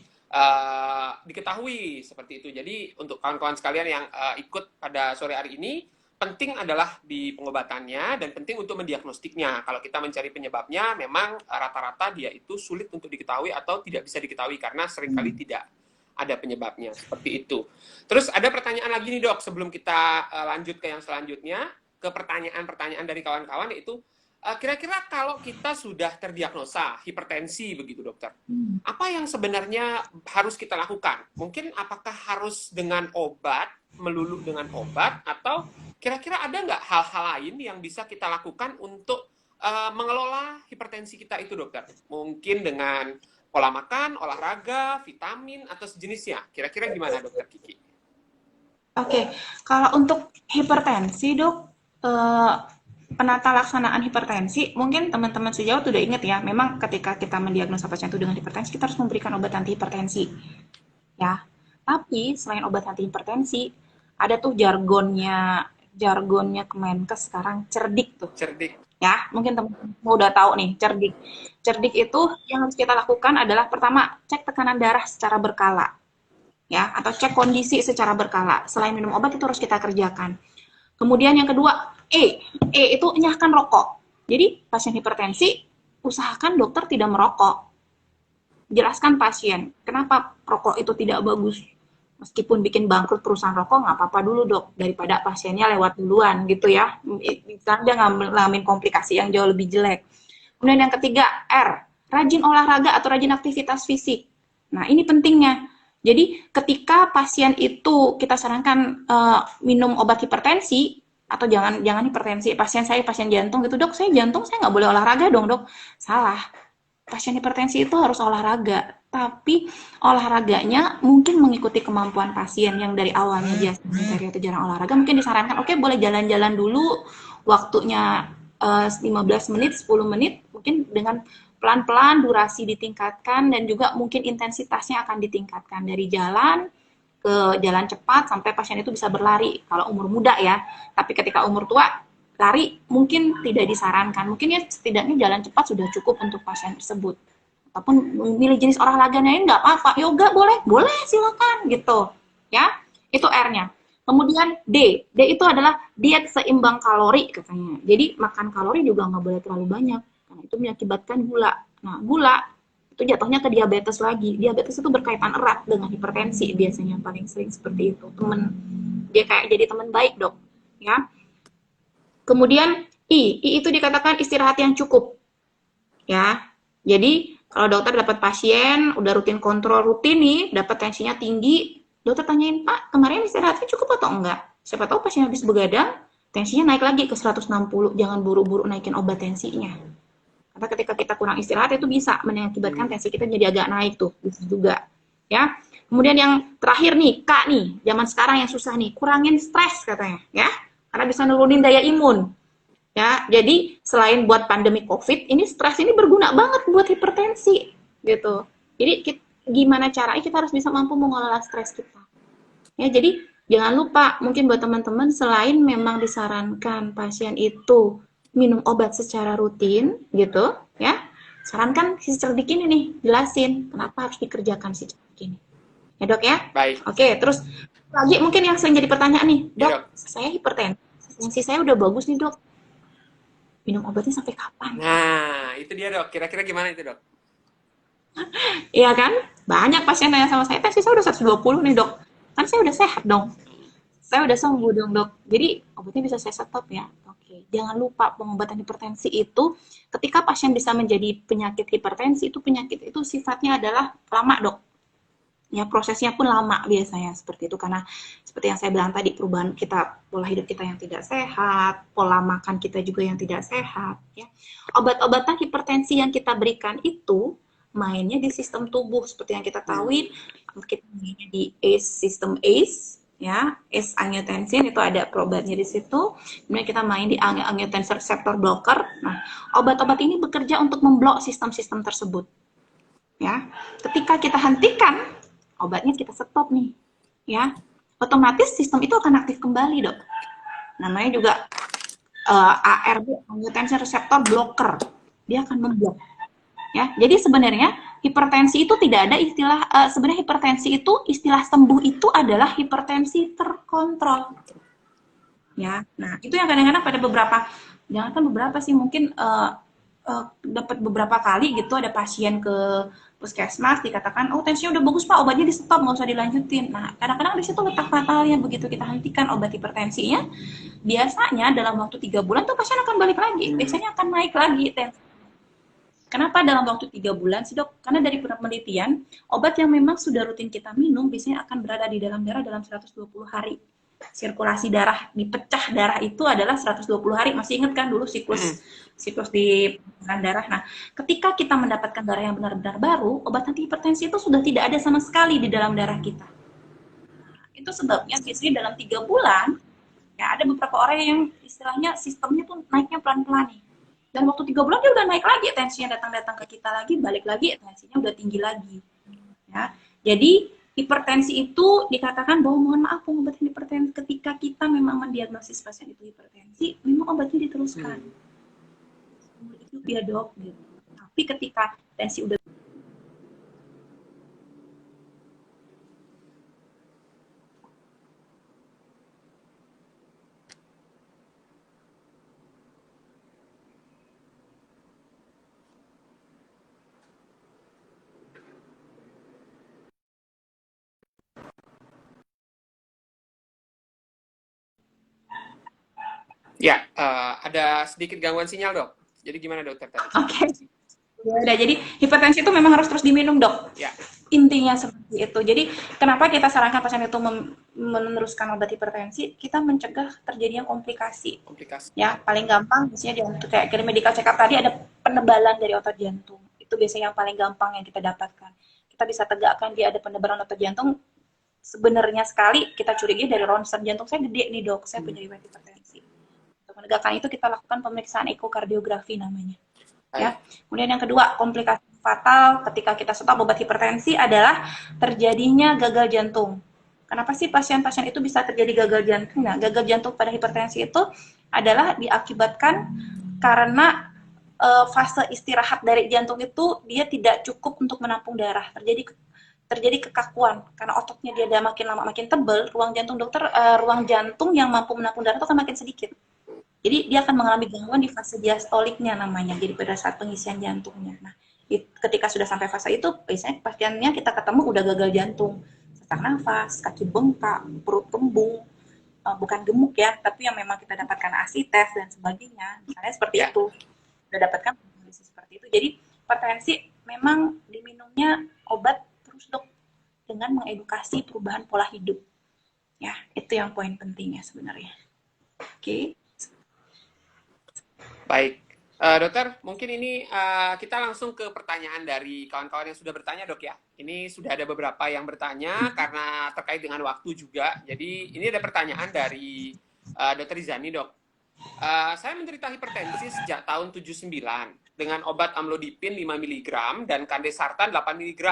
diketahui seperti itu. Jadi untuk kawan-kawan sekalian yang ikut pada sore hari ini, penting adalah di pengobatannya dan penting untuk mendiagnostiknya. Kalau kita mencari penyebabnya, memang rata-rata dia itu sulit untuk diketahui atau tidak bisa diketahui karena seringkali tidak ada penyebabnya. Seperti itu. Terus ada pertanyaan lagi nih dok, sebelum kita lanjut ke yang selanjutnya, ke pertanyaan-pertanyaan dari kawan-kawan, yaitu kira-kira kalau kita sudah terdiagnosa hipertensi begitu dokter, apa yang sebenarnya harus kita lakukan? Mungkin apakah harus dengan obat, melulu dengan obat, atau kira-kira ada nggak hal-hal lain yang bisa kita lakukan untuk mengelola hipertensi kita itu dokter? Mungkin dengan pola makan, olahraga, vitamin, atau sejenisnya. Kira-kira gimana dokter Kiki? Oke, kalau untuk hipertensi dok, penata laksanaan hipertensi, mungkin teman-teman sejauh sudah ingat ya, memang ketika kita mendiagnosa pasien itu dengan hipertensi, kita harus memberikan obat anti hipertensi. Ya, tapi selain obat anti hipertensi, ada tuh jargonnya Kemenkes sekarang, cerdik tuh. Cerdik. Ya, mungkin teman-teman udah tahu nih, cerdik. Cerdik itu yang harus kita lakukan adalah pertama, cek tekanan darah secara berkala. Ya, atau cek kondisi secara berkala. Selain minum obat itu harus kita kerjakan. Kemudian yang kedua, itu enyahkan rokok. Jadi pasien hipertensi, usahakan dokter tidak merokok. Jelaskan pasien, kenapa rokok itu tidak bagus. Meskipun bikin bangkrut perusahaan rokok, nggak apa-apa dulu dok, daripada pasiennya lewat duluan gitu ya. Bisa dia ngalamin komplikasi yang jauh lebih jelek. Kemudian yang ketiga, R, rajin olahraga atau rajin aktivitas fisik. Nah ini pentingnya. Jadi ketika pasien itu kita sarankan minum obat hipertensi, atau jangan hipertensi, pasien jantung gitu, dok saya jantung saya nggak boleh olahraga dong dok. Salah, pasien hipertensi itu harus olahraga. tapi olahraganya mungkin mengikuti kemampuan pasien yang dari awalnya dia sedentary atau jarang olahraga, mungkin disarankan oke boleh jalan-jalan dulu waktunya 15 menit, 10 menit, mungkin dengan pelan-pelan durasi ditingkatkan dan juga mungkin intensitasnya akan ditingkatkan dari jalan ke jalan cepat sampai pasien itu bisa berlari kalau umur muda ya. Tapi ketika umur tua lari mungkin tidak disarankan. Mungkin ya setidaknya jalan cepat sudah cukup untuk pasien tersebut. Ataupun memilih jenis olahraganya ini nggak apa-apa. Yoga boleh, boleh silakan gitu. Ya, itu R-nya. Kemudian D itu adalah diet seimbang kalori katanya. Jadi makan kalori juga nggak boleh terlalu banyak karena itu mengakibatkan gula. Nah, gula itu jatuhnya ke diabetes lagi. Diabetes itu berkaitan erat dengan hipertensi biasanya paling sering seperti itu. Dia kayak jadi teman baik dok, ya. Kemudian I itu dikatakan istirahat yang cukup, ya. Jadi kalau dokter dapat pasien udah rutin kontrol rutin nih, dapat tensinya tinggi, dokter tanyain Pak kemarin istirahatnya cukup atau enggak? Siapa tahu pasien habis begadang tensinya naik lagi ke 160, jangan buru-buru naikin obat tensinya. Karena ketika kita kurang istirahat itu bisa mengakibatkan tensi kita jadi agak naik tuh, bisa juga. Ya. Kemudian yang terakhir nih, K nih, zaman sekarang yang susah nih, kurangin stres katanya, ya. Karena bisa nurunin daya imun. Ya, jadi selain buat pandemi COVID, ini stres ini berguna banget buat hipertensi, gitu. Jadi gimana caranya kita harus bisa mampu mengelola stres kita. Ya, jadi jangan lupa mungkin buat teman-teman selain memang disarankan pasien itu minum obat secara rutin, gitu, ya. Sarankan si cerdik ini nih, jelasin kenapa harus dikerjakan si cerdik ini. Ya, Dok ya? Baik. Oke, terus lagi mungkin yang sering jadi pertanyaan nih, Dok, Ya, dok. saya hipertensi saya udah bagus nih, Dok. Minum obatnya sampai kapan? Nah, itu dia dok. Kira-kira gimana itu dok? Iya kan? Banyak pasien nanya sama saya, tensi saya udah 120 nih dok. Kan saya udah sehat dong. Saya udah sembuh dong dok. Jadi obatnya bisa saya stop ya. Oke. Jangan lupa pengobatan hipertensi itu ketika pasien bisa menjadi penyakit hipertensi itu penyakit itu sifatnya adalah lama dok. Ya prosesnya pun lama biasanya seperti itu karena seperti yang saya bilang tadi perubahan kita pola hidup kita yang tidak sehat, pola makan kita juga yang tidak sehat ya. Obat-obatan hipertensi yang kita berikan itu mainnya di sistem tubuh seperti yang kita tahu kita mainnya di ACE sistem ACE ya, ACE angiotensin itu ada obatnya di situ. Kemudian kita main di angiotensin receptor blocker. Nah, obat-obat ini bekerja untuk memblok sistem-sistem tersebut. Ya, ketika kita hentikan obatnya kita stop nih, ya, otomatis sistem itu akan aktif kembali dok. Namanya juga ARB, angiotensin receptor blocker, dia akan memblok. Ya, jadi sebenarnya hipertensi itu tidak ada istilah, sebenarnya hipertensi itu istilah sembuh itu adalah hipertensi terkontrol. Ya, nah itu yang kadang-kadang pada beberapa, jangan kan beberapa sih mungkin dapat beberapa kali gitu ada pasien ke puskesmas dikatakan oh tensinya udah bagus pak obatnya di stop nggak usah dilanjutin. Nah kadang-kadang di situ letak fatalnya begitu kita hentikan obat hipertensinya biasanya dalam waktu 3 bulan tuh pasien akan balik lagi biasanya akan naik lagi tensi. Kenapa dalam waktu 3 bulan sih dok? Karena dari penelitian obat yang memang sudah rutin kita minum biasanya akan berada di dalam darah dalam 120 hari. Sirkulasi darah dipecah darah itu adalah 120 hari. Masih ingat kan dulu siklus di peredaran darah. Nah, ketika kita mendapatkan darah yang benar-benar baru, obat anti hipertensi itu sudah tidak ada sama sekali di dalam darah kita. Itu sebabnya biasanya dalam 3 bulan ya ada beberapa orang yang istilahnya sistemnya tuh naiknya pelan-pelan nih. Dan waktu 3 bulan dia udah naik lagi tensinya datang-datang ke kita lagi, balik lagi tensinya udah tinggi lagi. Ya. Jadi hipertensi itu dikatakan bahwa mohon maaf pengobatan hipertensi ketika kita memang mendiagnosis pasien itu hipertensi, memang obatnya diteruskan. Itu ya dok. Gitu. Tapi ketika tensi udah Ya, ada sedikit gangguan sinyal dok. Jadi gimana dokter tadi? Oke. Udah, jadi hipertensi itu memang harus terus diminum dok. Ya. Intinya seperti itu. Jadi kenapa kita sarankan pasien itu meneruskan obat hipertensi? Kita mencegah terjadinya komplikasi. Ya paling gampang biasanya untuk kayak medical check up tadi ada penebalan dari otot jantung. Itu biasanya yang paling gampang yang kita dapatkan. Kita kita bisa tegakkan dia ada penebalan otot jantung, sebenarnya sekali kita curigai dari ronsen jantung saya gede nih dok, saya punya riwayat hipertensi. Untuk menegakkan itu kita lakukan pemeriksaan ekokardiografi namanya. Ya. Kemudian yang kedua, komplikasi fatal ketika kita stop obat hipertensi adalah terjadinya gagal jantung. Kenapa sih pasien-pasien itu bisa terjadi gagal jantung? Nah, gagal jantung pada hipertensi itu adalah diakibatkan karena fase istirahat dari jantung itu dia tidak cukup untuk menampung darah. Terjadi kekakuan karena ototnya dia ada makin lama makin tebal, ruang jantung yang mampu menampung darah itu akan makin sedikit. Jadi dia akan mengalami gangguan di fase diastoliknya namanya. Jadi pada saat pengisian jantungnya. Nah, ketika sudah sampai fase itu, biasanya pasiennya kita ketemu udah gagal jantung, sesak nafas, kaki bengkak, perut kembung, bukan gemuk ya, tapi yang memang kita dapatkan ASI tes dan sebagainya. Misalnya seperti itu. Sudah dapatkan kondisi seperti itu. Jadi hipertensi memang diminumnya obat terus dok dengan mengedukasi perubahan pola hidup. Ya, itu yang poin pentingnya sebenarnya. Oke. Baik, dokter, mungkin ini kita langsung ke pertanyaan dari kawan-kawan yang sudah bertanya, dok ya. Ini sudah ada beberapa yang bertanya karena terkait dengan waktu juga. Jadi ini ada pertanyaan dari dokter Rizani, dok. Saya menderita hipertensi sejak tahun 79 dengan obat amlodipin 5 mg dan kandesartan 8 mg.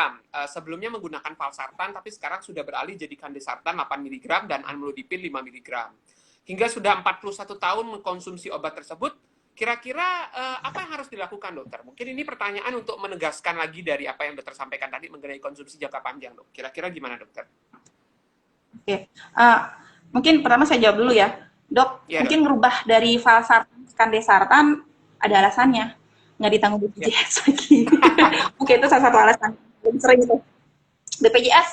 Sebelumnya menggunakan valsartan, tapi sekarang sudah beralih jadi kandesartan 8 mg dan amlodipin 5 mg. Hingga sudah 41 tahun mengkonsumsi obat tersebut, kira-kira apa yang harus dilakukan, dokter? Mungkin ini pertanyaan untuk menegaskan lagi dari apa yang dokter sampaikan tadi mengenai konsumsi jangka panjang, dok. Kira-kira gimana, dokter? Oke, mungkin pertama saya jawab dulu ya, dok. Ya, mungkin merubah dari valsartan ke kandesartan ada alasannya, nggak ditanggung BPJS lagi. Oke, itu salah satu alasan. Lebih sering itu. BPJS,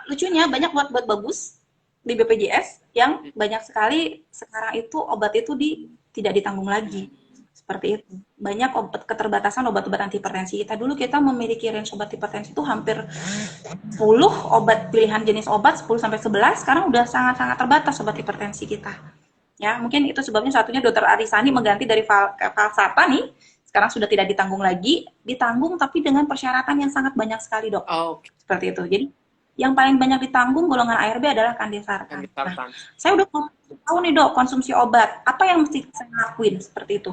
lucunya banyak buat bagus di BPJS yang banyak sekali sekarang itu obat itu tidak ditanggung lagi. Seperti itu. Banyak keterbatasan obat-obat antihipertensi. Dulu kita memiliki range obat hipertensi itu hampir 10 obat pilihan jenis obat, 10 sampai 11, sekarang udah sangat-sangat terbatas obat hipertensi kita. Ya, mungkin itu sebabnya satunya Dr. Arisani mengganti dari valsartan nih, sekarang sudah tidak ditanggung lagi, ditanggung tapi dengan persyaratan yang sangat banyak sekali, dok. Seperti itu. Jadi yang paling banyak ditanggung golongan ARB adalah kandesartan. Nah, saya udah tahu nih dok konsumsi obat, apa yang mesti saya lakuin seperti itu.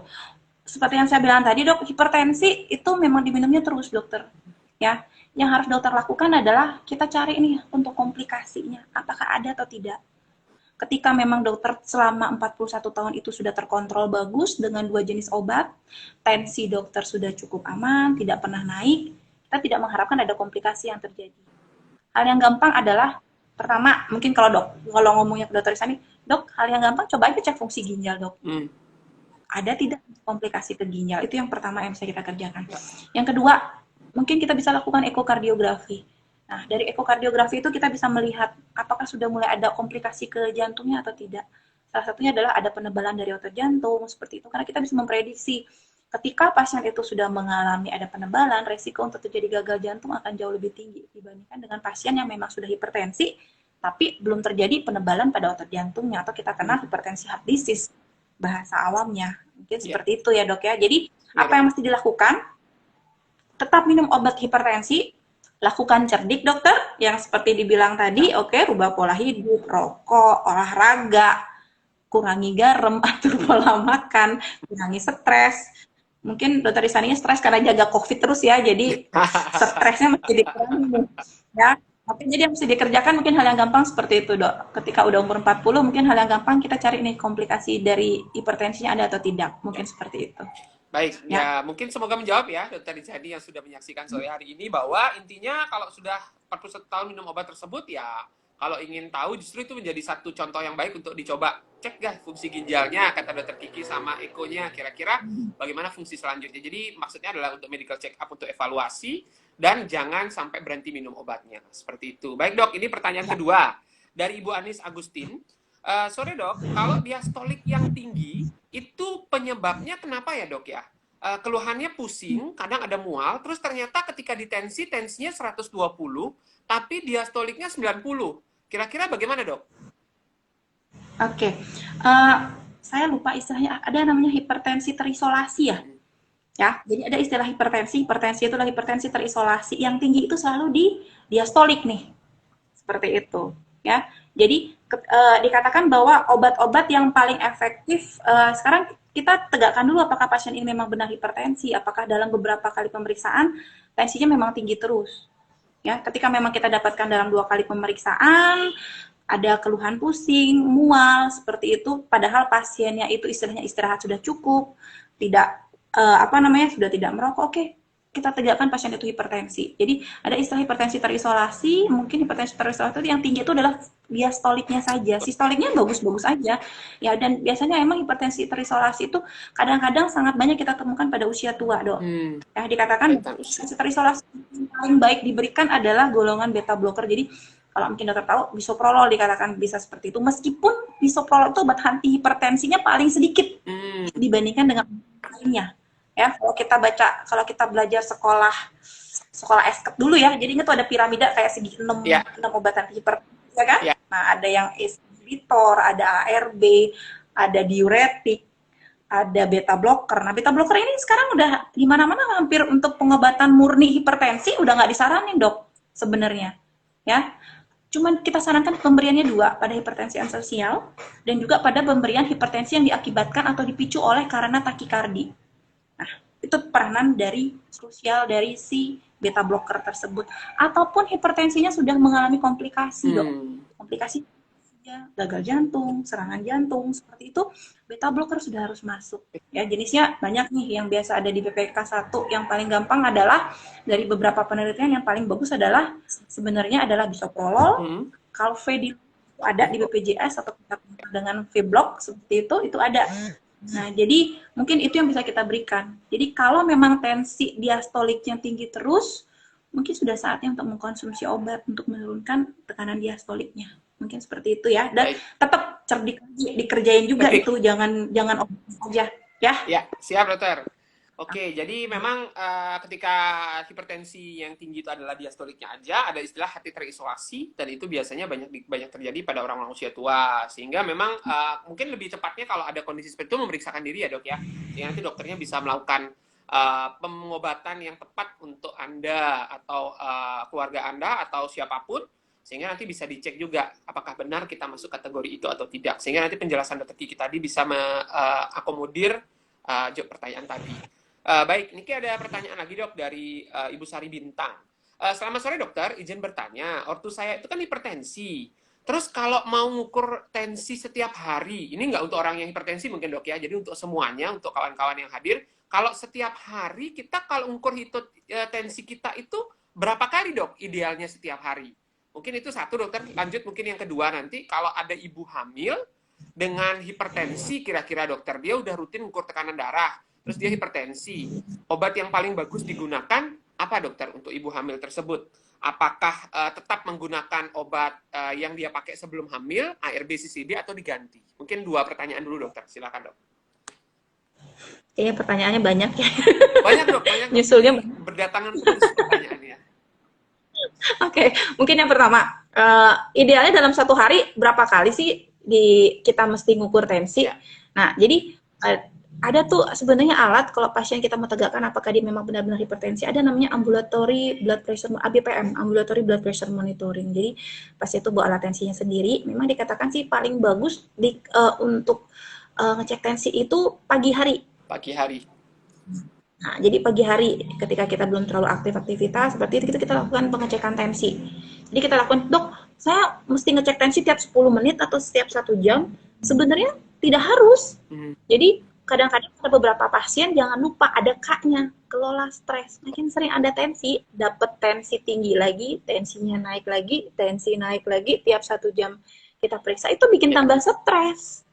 Seperti yang saya bilang tadi dok, hipertensi itu memang diminumnya terus dokter. Ya, yang harus dokter lakukan adalah kita cari nih untuk komplikasinya, apakah ada atau tidak. Ketika memang dokter selama 41 tahun itu sudah terkontrol bagus dengan 2 jenis obat, tensi dokter sudah cukup aman, tidak pernah naik, kita tidak mengharapkan ada komplikasi yang terjadi. Hal yang gampang adalah, pertama, mungkin kalau ngomongnya ke dokter Isani, dok, hal yang gampang coba aja cek fungsi ginjal, dok. Ada tidak komplikasi ke ginjal? Itu yang pertama yang bisa kita kerjakan. Yang kedua, mungkin kita bisa lakukan ekokardiografi. Nah, dari ekokardiografi itu kita bisa melihat apakah sudah mulai ada komplikasi ke jantungnya atau tidak. Salah satunya adalah ada penebalan dari otot jantung, seperti itu. Karena kita bisa memprediksi ketika pasien itu sudah mengalami ada penebalan, resiko untuk terjadi gagal jantung akan jauh lebih tinggi dibandingkan dengan pasien yang memang sudah hipertensi, tapi belum terjadi penebalan pada otot jantungnya, atau kita kenal hipertensi heart disease, bahasa awamnya. Mungkin seperti itu ya dok ya. Jadi apa yang mesti dilakukan? Tetap minum obat hipertensi, lakukan cerdik dokter, yang seperti dibilang tadi, rubah pola hidup, rokok, olahraga, kurangi garam, atur pola makan, kurangi stres. Mungkin dokter Isani stres karena jaga COVID terus ya, jadi stresnya mesti dikurangi. Ya, jadi yang mesti dikerjakan mungkin hal yang gampang seperti itu dok. Ketika udah umur 40, mungkin hal yang gampang kita cari nih komplikasi dari hipertensinya ada atau tidak, mungkin seperti itu. Baik, ya mungkin semoga menjawab ya dokter Rizani yang sudah menyaksikan sore hari ini, bahwa intinya kalau sudah 41 tahun minum obat tersebut ya, kalau ingin tahu justru itu menjadi satu contoh yang baik untuk dicoba. Cek guys fungsi ginjalnya, kata dokter Kiki, sama ekonya, kira-kira bagaimana fungsi selanjutnya. Jadi maksudnya adalah untuk medical check up, untuk evaluasi, dan jangan sampai berhenti minum obatnya. Seperti itu. Baik dok, ini pertanyaan kedua dari Ibu Anis Agustin. Sore dok, kalau diastolik yang tinggi, itu penyebabnya kenapa ya dok ya? Keluhannya pusing, kadang ada mual, terus ternyata ketika ditensi, tensinya 120, tapi diastoliknya 90. Kira-kira bagaimana dok? Saya lupa istilahnya, ada namanya hipertensi terisolasi ya. Ya, jadi ada istilah hipertensi. Hipertensi itu adalah hipertensi terisolasi. Yang tinggi itu selalu di diastolik nih. Seperti itu, ya. Jadi dikatakan bahwa obat-obat yang paling efektif sekarang kita tegakkan dulu apakah pasien ini memang benar hipertensi, apakah dalam beberapa kali pemeriksaan tensinya memang tinggi terus. Ya, ketika memang kita dapatkan dalam 2 kali pemeriksaan ada keluhan pusing, mual seperti itu, padahal pasiennya itu istilahnya istirahat sudah cukup, tidak sudah tidak merokok, oke, kita tegakkan pasien itu hipertensi. Jadi ada istilah hipertensi terisolasi, mungkin hipertensi terisolasi itu yang tinggi itu adalah diastoliknya saja, sistoliknya bagus-bagus aja. Ya, dan biasanya emang hipertensi terisolasi itu kadang-kadang sangat banyak kita temukan pada usia tua, Dok. Ya, dikatakan hipertensi terisolasi yang paling baik diberikan adalah golongan beta blocker. Jadi kalau mungkin dokter tahu, bisoprolol dikatakan bisa seperti itu. Meskipun bisoprolol itu obat anti hipertensinya paling sedikit dibandingkan dengan lainnya. Ya, kalau kita belajar sekolah esket dulu ya. Jadi itu ada piramida kayak segi 6 obat anti hipertensi, ya kan? Yeah. Nah, ada yang inhibitor, ada ARB, ada diuretik, ada beta blocker. Nah, beta blocker ini sekarang udah di mana-mana hampir untuk pengobatan murni hipertensi udah nggak disaranin, Dok, sebenarnya. Ya. Cuman kita sarankan pemberiannya 2, pada hipertensi esensial dan juga pada pemberian hipertensi yang diakibatkan atau dipicu oleh karena takikardi. Nah, itu peranan krusial dari si beta blocker tersebut. Ataupun hipertensinya sudah mengalami komplikasi, Dok. Komplikasi gagal jantung, serangan jantung, seperti itu, beta blocker sudah harus masuk. Ya, jenisnya banyak nih yang biasa ada di BPK 1. Yang paling gampang adalah dari beberapa penelitian yang paling bagus adalah sebenarnya adalah bisoprolol, Calvedin ada di BPJS atau dengan V-block seperti itu ada. Nah, jadi mungkin itu yang bisa kita berikan. Jadi kalau memang tensi diastoliknya tinggi terus, mungkin sudah saatnya untuk mengkonsumsi obat untuk menurunkan tekanan diastoliknya. Mungkin seperti itu ya. Dan tetap cerdik dikerjain juga itu, jangan obat saja ya. Ya, siap dokter. Oke, jadi memang ketika hipertensi yang tinggi itu adalah diastoliknya aja, ada istilah hati terisolasi, dan itu biasanya banyak terjadi pada orang-orang usia tua. Sehingga memang mungkin lebih cepatnya kalau ada kondisi seperti itu memeriksakan diri ya, Dok ya. Sehingga nanti dokternya bisa melakukan pengobatan yang tepat untuk Anda atau keluarga Anda atau siapapun, sehingga nanti bisa dicek juga apakah benar kita masuk kategori itu atau tidak. Sehingga nanti penjelasan dokter Kiki tadi bisa mengakomodir jawab pertanyaan tadi. Baik, ini ada pertanyaan lagi, Dok, dari Ibu Sari Bintang. Selamat sore, dokter. Izin bertanya, ortu saya itu kan hipertensi. Terus kalau mau ngukur tensi setiap hari, ini nggak untuk orang yang hipertensi mungkin, Dok ya, jadi untuk semuanya, untuk kawan-kawan yang hadir, kalau setiap hari kita kalau ngukur tensi kita itu berapa kali, Dok, idealnya setiap hari? Mungkin itu satu, dokter. Lanjut mungkin yang kedua nanti, kalau ada ibu hamil dengan hipertensi, kira-kira dokter, dia udah rutin ngukur tekanan darah, terus dia hipertensi. Obat yang paling bagus digunakan apa, dokter, untuk ibu hamil tersebut? Apakah tetap menggunakan obat yang dia pakai sebelum hamil, ARB, CCB, atau diganti? Mungkin 2 pertanyaan dulu, dokter. Silakan, Dok. Iya, pertanyaannya banyak ya. Banyak, Dok. Banyak. Nyusulnya berdatangan terus pertanyaannya. Oke, mungkin yang pertama, idealnya dalam 1 hari berapa kali sih kita mesti ngukur tensi? Ya. Nah, jadi ada tuh sebenarnya alat kalau pasien kita mau tegakkan apakah dia memang benar-benar hipertensi, ada namanya ambulatory blood pressure, ABPM, ambulatory blood pressure monitoring. Jadi pasien itu bawa alat tensinya sendiri. Memang dikatakan sih paling bagus untuk ngecek tensi itu pagi hari. Pagi hari. Nah, jadi pagi hari ketika kita belum terlalu aktif aktivitas seperti itu, kita lakukan pengecekan tensi. Jadi kita lakukan, dok, saya mesti ngecek tensi tiap 10 menit atau setiap 1 jam. Sebenarnya tidak harus. Jadi kadang-kadang ada beberapa pasien jangan lupa ada K-nya, kelola stres. Makin sering ada tensi, dapat tensi tinggi lagi, tensinya naik lagi, tensi naik lagi tiap 1 jam kita periksa, itu bikin tambah stres.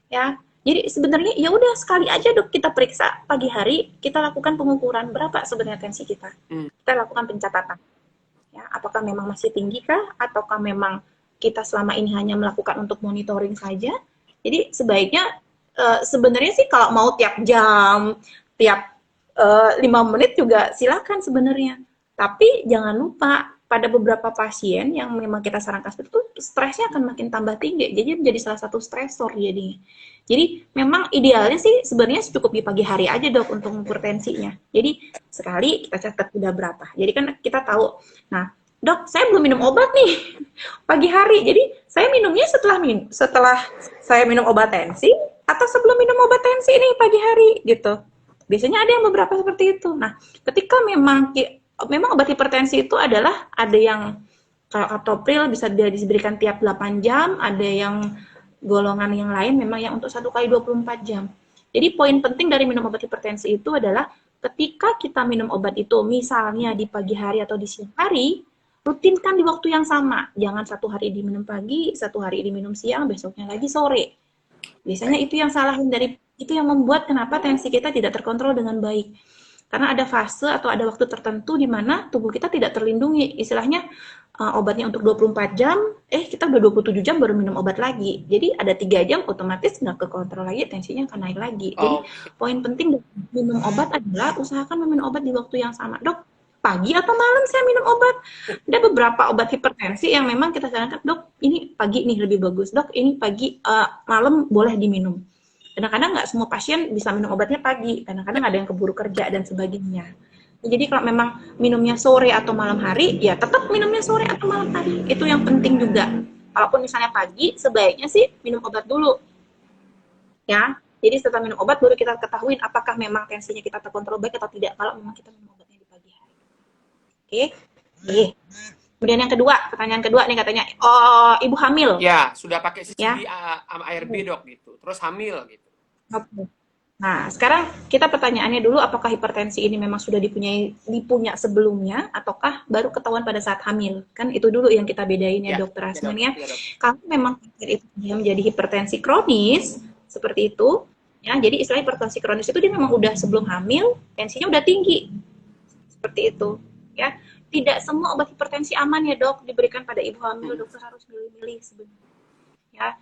Ya. Jadi sebenarnya ya udah sekali aja, dok, kita periksa pagi hari, kita lakukan pengukuran berapa sebenarnya tensi kita. Kita lakukan pencatatan. Ya, apakah memang masih tinggi kah, ataukah memang kita selama ini hanya melakukan untuk monitoring saja. Jadi sebaiknya sebenarnya sih kalau mau tiap jam, tiap 5 menit juga silakan sebenarnya. Tapi jangan lupa pada beberapa pasien yang memang kita sarankan seperti itu, stresnya akan makin tambah tinggi. Jadi menjadi salah satu stresor jadinya. Jadi memang idealnya sih sebenarnya cukup di pagi hari aja dok untuk mengukur tensinya. Jadi sekali kita catat udah berapa. Jadi kan kita tahu. Nah dok saya belum minum obat nih pagi hari. Jadi saya minumnya setelah saya minum obat tensi atau sebelum minum obat tensi ini pagi hari gitu. Biasanya ada yang beberapa seperti itu. Nah ketika memang obat hipertensi itu adalah ada yang kalau kaptopril bisa diberikan tiap 8 jam, ada yang golongan yang lain memang yang untuk 1 kali 24 jam. Jadi poin penting dari minum obat hipertensi itu adalah ketika kita minum obat itu misalnya di pagi hari atau di siang hari, rutinkan di waktu yang sama. Jangan 1 hari diminum pagi, 1 hari diminum siang, besoknya lagi sore. Biasanya itu yang salahin itu yang membuat kenapa tensi kita tidak terkontrol dengan baik. Karena ada fase atau ada waktu tertentu di mana tubuh kita tidak terlindungi. Istilahnya obatnya untuk 24 jam, kita udah 27 jam baru minum obat lagi. Jadi ada 3 jam otomatis nggak kekontrol lagi, tensinya akan naik lagi. Jadi poin penting dari minum obat adalah usahakan meminum obat di waktu yang sama. Dok, pagi atau malam saya minum obat? Ada beberapa obat hipertensi yang memang kita sarankan, dok ini pagi nih lebih bagus. Dok ini pagi, malam boleh diminum. Kadang-kadang nggak semua pasien bisa minum obatnya pagi, kadang-kadang ada yang keburu kerja dan sebagainya. Jadi kalau memang minumnya sore atau malam hari, ya tetap minumnya sore atau malam hari. Itu yang penting juga. Kalaupun misalnya pagi, sebaiknya sih minum obat dulu. Ya, jadi setelah minum obat baru kita ketahuin apakah memang tensinya kita terkontrol baik atau tidak. Kalau memang kita minum obatnya di pagi hari. Oke. Kemudian yang kedua, pertanyaan kedua nih katanya, ibu hamil. Ya, sudah pakai CCD sama ARB dok gitu. Terus hamil gitu. Nah, sekarang kita pertanyaannya dulu, apakah hipertensi ini memang sudah dipunya sebelumnya, ataukah baru ketahuan pada saat hamil? Kan itu dulu yang kita bedain ya, dokter Asman ya. Kalau memang itu dia menjadi hipertensi kronis, seperti itu, ya, jadi istilah hipertensi kronis itu dia memang udah sebelum hamil, tensinya udah tinggi. Seperti itu, ya. Tidak semua obat hipertensi aman ya dok, diberikan pada ibu hamil, dokter harus milih-milih sebenarnya. Ya.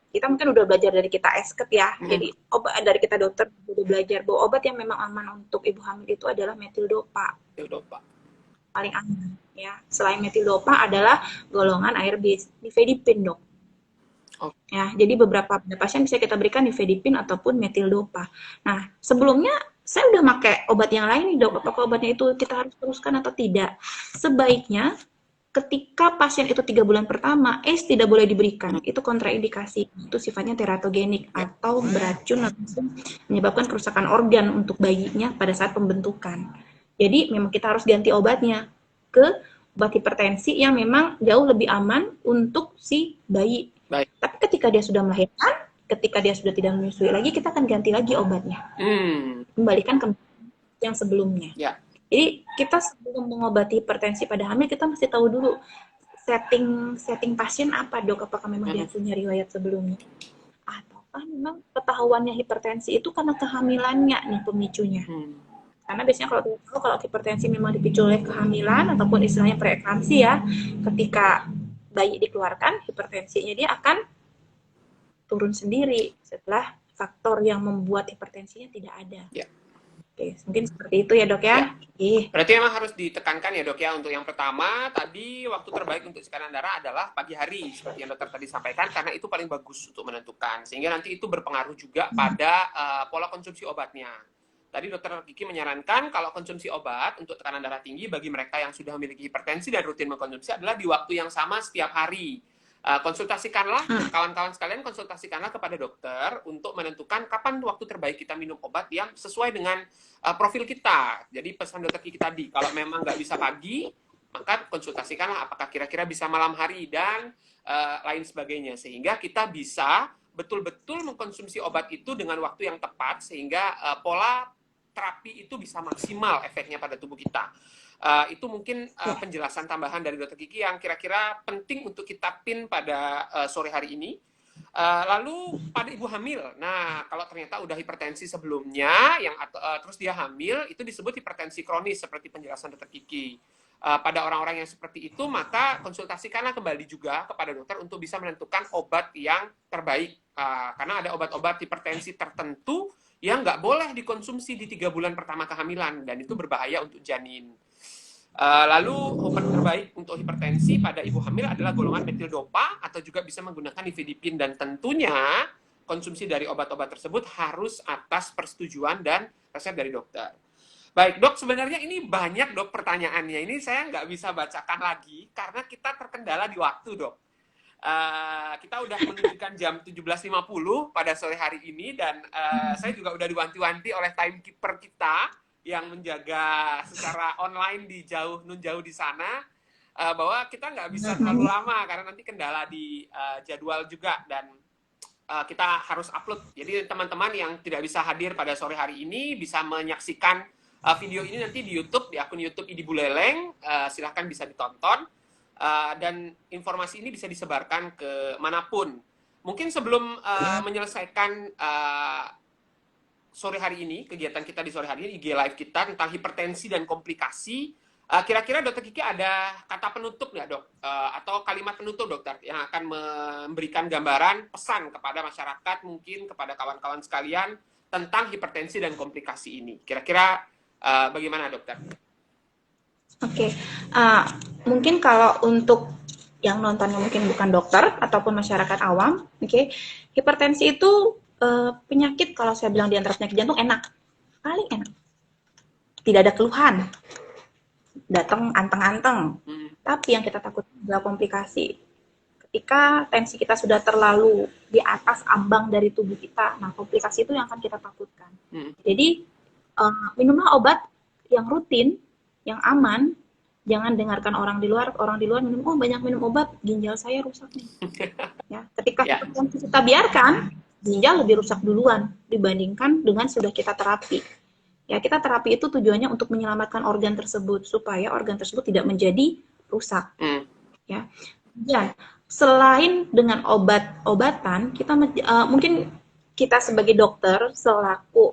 Kita mungkin udah belajar dari kita esket ya. Jadi obat dari kita dokter udah belajar bahwa obat yang memang aman untuk ibu hamil itu adalah metildopa. Paling aman ya. Selain metildopa adalah golongan ARB, nifedipin dok. Ya, jadi beberapa pasien bisa kita berikan nifedipin ataupun metildopa. Nah, sebelumnya saya udah pakai obat yang lain nih dok. Apakah obatnya itu kita harus teruskan atau tidak? Sebaiknya ketika pasien itu 3 bulan pertama, ACE tidak boleh diberikan. Itu kontraindikasi. Itu sifatnya teratogenik atau beracun atau menyebabkan kerusakan organ untuk bayinya pada saat pembentukan. Jadi memang kita harus ganti obatnya ke obat hipertensi yang memang jauh lebih aman untuk si bayi. Tapi ketika dia sudah melahirkan, ketika dia sudah tidak menyusui lagi, kita akan ganti lagi obatnya. Kembalikan ke yang sebelumnya. Jadi kita sebelum mengobati hipertensi pada hamil, kita mesti tahu dulu setting pasien apa dok, apakah memang dia punya riwayat sebelumnya, ataukah memang ketahuannya hipertensi itu karena kehamilannya nih pemicunya. Karena biasanya kalau hipertensi memang dipicu oleh kehamilan ataupun istilahnya preeklamsi ya, ketika bayi dikeluarkan, hipertensinya dia akan turun sendiri setelah faktor yang membuat hipertensinya tidak ada. Oke, mungkin seperti itu ya dok ya. Berarti memang harus ditekankan ya dok ya, untuk yang pertama tadi waktu terbaik untuk tekanan darah adalah pagi hari seperti yang dokter tadi sampaikan, karena itu paling bagus untuk menentukan, sehingga nanti itu berpengaruh juga pada pola konsumsi obatnya. Tadi dokter Kiki menyarankan kalau konsumsi obat untuk tekanan darah tinggi bagi mereka yang sudah memiliki hipertensi dan rutin mengkonsumsi adalah di waktu yang sama setiap hari. Konsultasikanlah kawan-kawan sekalian, konsultasikanlah kepada dokter untuk menentukan kapan waktu terbaik kita minum obat yang sesuai dengan profil kita. Jadi pesan dokter Kiki tadi, kalau memang nggak bisa pagi, maka konsultasikanlah apakah kira-kira bisa malam hari dan lain sebagainya, sehingga kita bisa betul-betul mengkonsumsi obat itu dengan waktu yang tepat, sehingga pola terapi itu bisa maksimal efeknya pada tubuh kita. Itu mungkin penjelasan tambahan dari dokter Kiki yang kira-kira penting untuk kita pin pada sore hari ini. Lalu pada ibu hamil, nah kalau ternyata udah hipertensi sebelumnya, terus dia hamil, itu disebut hipertensi kronis seperti penjelasan dokter Kiki. Pada orang-orang yang seperti itu, maka konsultasikanlah kembali juga kepada dokter untuk bisa menentukan obat yang terbaik. Karena ada obat-obat hipertensi tertentu yang nggak boleh dikonsumsi di 3 bulan pertama kehamilan, dan itu berbahaya untuk janin. Lalu obat terbaik untuk hipertensi pada ibu hamil adalah golongan metildopa atau juga bisa menggunakan nifedipin, dan tentunya konsumsi dari obat-obat tersebut harus atas persetujuan dan resep dari dokter. Baik dok, sebenarnya ini banyak dok pertanyaannya. Ini saya nggak bisa bacakan lagi karena kita terkendala di waktu dok. Kita udah menunjukkan jam 17.50 pada sore hari ini, dan saya juga udah diwanti-wanti oleh timekeeper kita yang menjaga secara online di nun jauh di sana, bahwa kita nggak bisa terlalu lama karena nanti kendala di jadwal juga, dan kita harus upload. Jadi teman-teman yang tidak bisa hadir pada sore hari ini bisa menyaksikan video ini nanti di YouTube, di akun YouTube Idi Buleleng. Silahkan bisa ditonton, dan informasi ini bisa disebarkan ke manapun. Mungkin sebelum menyelesaikan sore hari ini, kegiatan kita di sore hari ini, IG Live kita tentang hipertensi dan komplikasi, kira-kira Dokter Kiki ada kata penutup nggak dok? Atau kalimat penutup dokter yang akan memberikan gambaran pesan kepada masyarakat, mungkin kepada kawan-kawan sekalian tentang hipertensi dan komplikasi ini. Kira-kira bagaimana dokter? Oke, mungkin kalau untuk yang nontonnya mungkin bukan dokter ataupun masyarakat awam, oke, hipertensi itu penyakit, kalau saya bilang di antara penyakit jantung, enak, paling enak, tidak ada keluhan, datang anteng-anteng. Tapi yang kita takutkan adalah komplikasi. Ketika tensi kita sudah terlalu di atas ambang dari tubuh kita, nah komplikasi itu yang akan kita takutkan. Jadi minumlah obat yang rutin, yang aman. Jangan dengarkan orang di luar minum, oh banyak minum obat, ginjal saya rusak nih. Ya, ketika kita biarkan, ginjal lebih rusak duluan dibandingkan dengan sudah kita terapi. Ya, kita terapi itu tujuannya untuk menyelamatkan organ tersebut supaya organ tersebut tidak menjadi rusak. Ya. Dan selain dengan obat-obatan, kita mungkin kita sebagai dokter selaku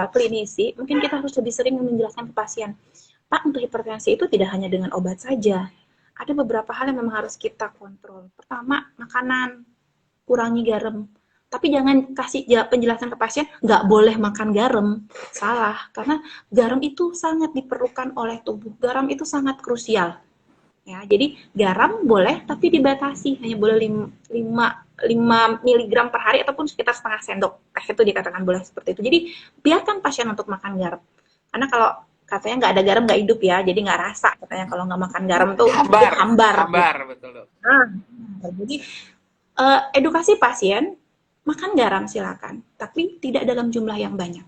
klinisi, mungkin kita harus lebih sering menjelaskan ke pasien, Pak, untuk hipertensi itu tidak hanya dengan obat saja. Ada beberapa hal yang memang harus kita kontrol. Pertama, makanan, kurangi garam. Tapi jangan kasih penjelasan ke pasien, nggak boleh makan garam. Salah, karena garam itu sangat diperlukan oleh tubuh. Garam itu sangat krusial. Ya, jadi garam boleh, tapi dibatasi. Hanya boleh 5 mg per hari ataupun sekitar setengah sendok. Itu dikatakan boleh seperti itu. Jadi biarkan pasien untuk makan garam. Karena kalau katanya nggak ada garam nggak hidup ya, jadi nggak rasa katanya kalau nggak makan garam tuh hambar. Betul. Jadi edukasi pasien, makan garam silakan, tapi tidak dalam jumlah yang banyak.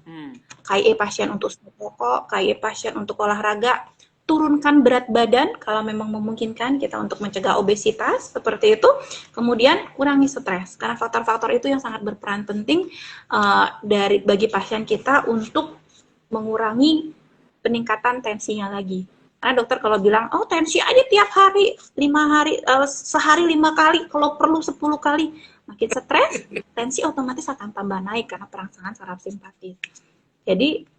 KIE pasien untuk pokok, KIE pasien untuk olahraga, turunkan berat badan kalau memang memungkinkan kita untuk mencegah obesitas seperti itu. Kemudian kurangi stres, karena faktor-faktor itu yang sangat berperan penting bagi pasien kita untuk mengurangi peningkatan tensinya lagi. Karena dokter kalau bilang, oh tensi aja tiap hari, 5 hari, sehari 5 kali, kalau perlu 10 kali, makin stres, tensi otomatis akan tambah naik karena perangsangan saraf simpatis. Jadi,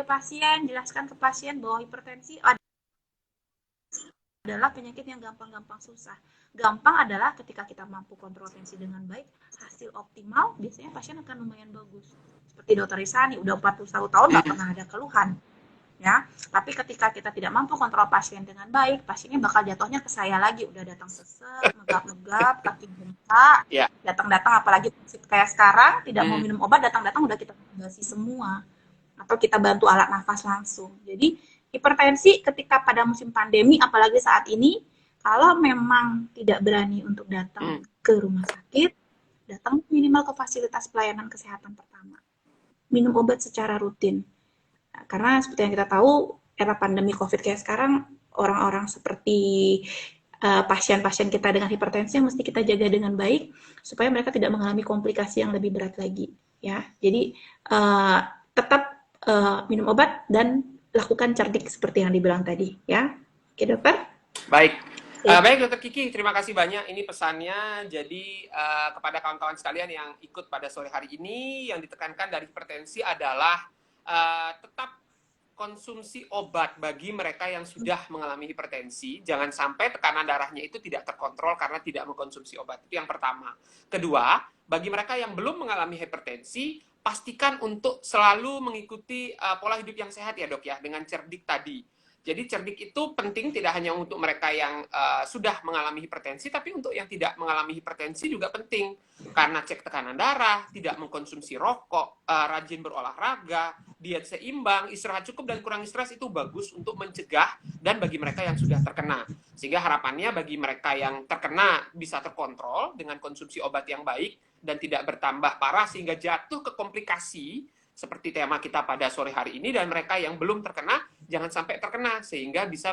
pasien, jelaskan ke pasien bahwa hipertensi adalah penyakit yang gampang-gampang susah. Gampang adalah ketika kita mampu kontrol tensi dengan baik, hasil optimal, biasanya pasien akan lumayan bagus. Seperti Dokter Risani, udah 41 tahun nggak pernah ada keluhan. Ya, tapi ketika kita tidak mampu kontrol pasien dengan baik, pasiennya bakal jatuhnya ke saya lagi, udah datang sesek, megap-megap, kaki bengkak, datang-datang apalagi kayak sekarang tidak mau minum obat, datang-datang udah kita intubasi semua, atau kita bantu alat nafas langsung. Jadi hipertensi ketika pada musim pandemi, apalagi saat ini, kalau memang tidak berani untuk datang ke rumah sakit, datang minimal ke fasilitas pelayanan kesehatan pertama, minum obat secara rutin. Karena seperti yang kita tahu, era pandemi COVID kayak sekarang, orang-orang seperti pasien-pasien kita dengan hipertensi yang mesti kita jaga dengan baik, supaya mereka tidak mengalami komplikasi yang lebih berat lagi. Ya, jadi tetap minum obat dan lakukan cerdik seperti yang dibilang tadi. Ya, oke dokter? Baik. Baik Dokter Kiki, terima kasih banyak. Ini pesannya. Jadi kepada kawan-kawan sekalian yang ikut pada sore hari ini, yang ditekankan dari hipertensi adalah tetap konsumsi obat bagi mereka yang sudah mengalami hipertensi. Jangan sampai tekanan darahnya itu tidak terkontrol karena tidak mengkonsumsi obat. Itu yang pertama. Kedua, bagi mereka yang belum mengalami hipertensi, pastikan untuk selalu mengikuti pola hidup yang sehat ya dok ya, dengan cerdik tadi. Jadi cerdik itu penting tidak hanya untuk mereka yang sudah mengalami hipertensi, tapi untuk yang tidak mengalami hipertensi juga penting. Karena cek tekanan darah, tidak mengkonsumsi rokok, rajin berolahraga, diet seimbang, istirahat cukup dan kurangi stres itu bagus untuk mencegah dan bagi mereka yang sudah terkena. Sehingga harapannya bagi mereka yang terkena bisa terkontrol dengan konsumsi obat yang baik dan tidak bertambah parah sehingga jatuh ke komplikasi seperti tema kita pada sore hari ini, dan mereka yang belum terkena jangan sampai terkena sehingga bisa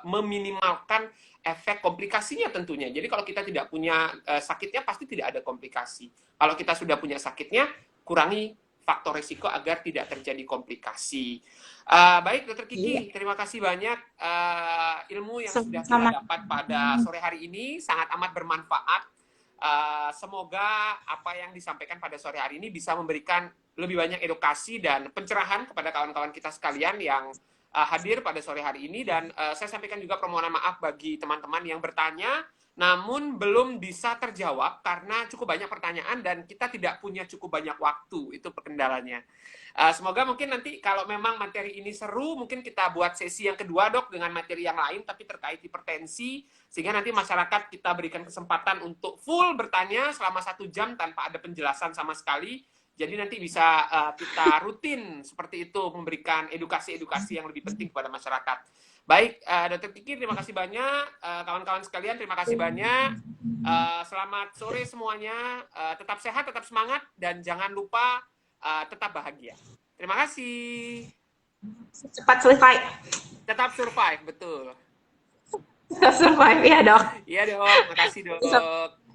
meminimalkan efek komplikasinya tentunya. Jadi kalau kita tidak punya sakitnya pasti tidak ada komplikasi. Kalau kita sudah punya sakitnya, kurangi faktor risiko agar tidak terjadi komplikasi. Baik, Dokter Kiki, terima kasih banyak ilmu yang sudah kita dapat pada sore hari ini, sangat amat bermanfaat. Semoga apa yang disampaikan pada sore hari ini bisa memberikan lebih banyak edukasi dan pencerahan kepada kawan-kawan kita sekalian yang hadir pada sore hari ini. Dan saya sampaikan juga permohonan maaf bagi teman-teman yang bertanya namun belum bisa terjawab karena cukup banyak pertanyaan dan kita tidak punya cukup banyak waktu, itu kendalanya. Semoga mungkin nanti kalau memang materi ini seru, mungkin kita buat sesi yang kedua, Dok, dengan materi yang lain tapi terkait hipertensi, sehingga nanti masyarakat kita berikan kesempatan untuk full bertanya selama 1 jam tanpa ada penjelasan sama sekali. Jadi nanti bisa kita rutin seperti itu, memberikan edukasi-edukasi yang lebih penting kepada masyarakat. Baik, Dr. Kiki, terima kasih banyak. Kawan-kawan sekalian, terima kasih banyak. Selamat sore semuanya. Tetap sehat, tetap semangat, dan jangan lupa tetap bahagia. Terima kasih. Cepat selesai. Tetap survive, betul. Tetap survive, ya, Dok. Iya, Dok. Makasih, Dok.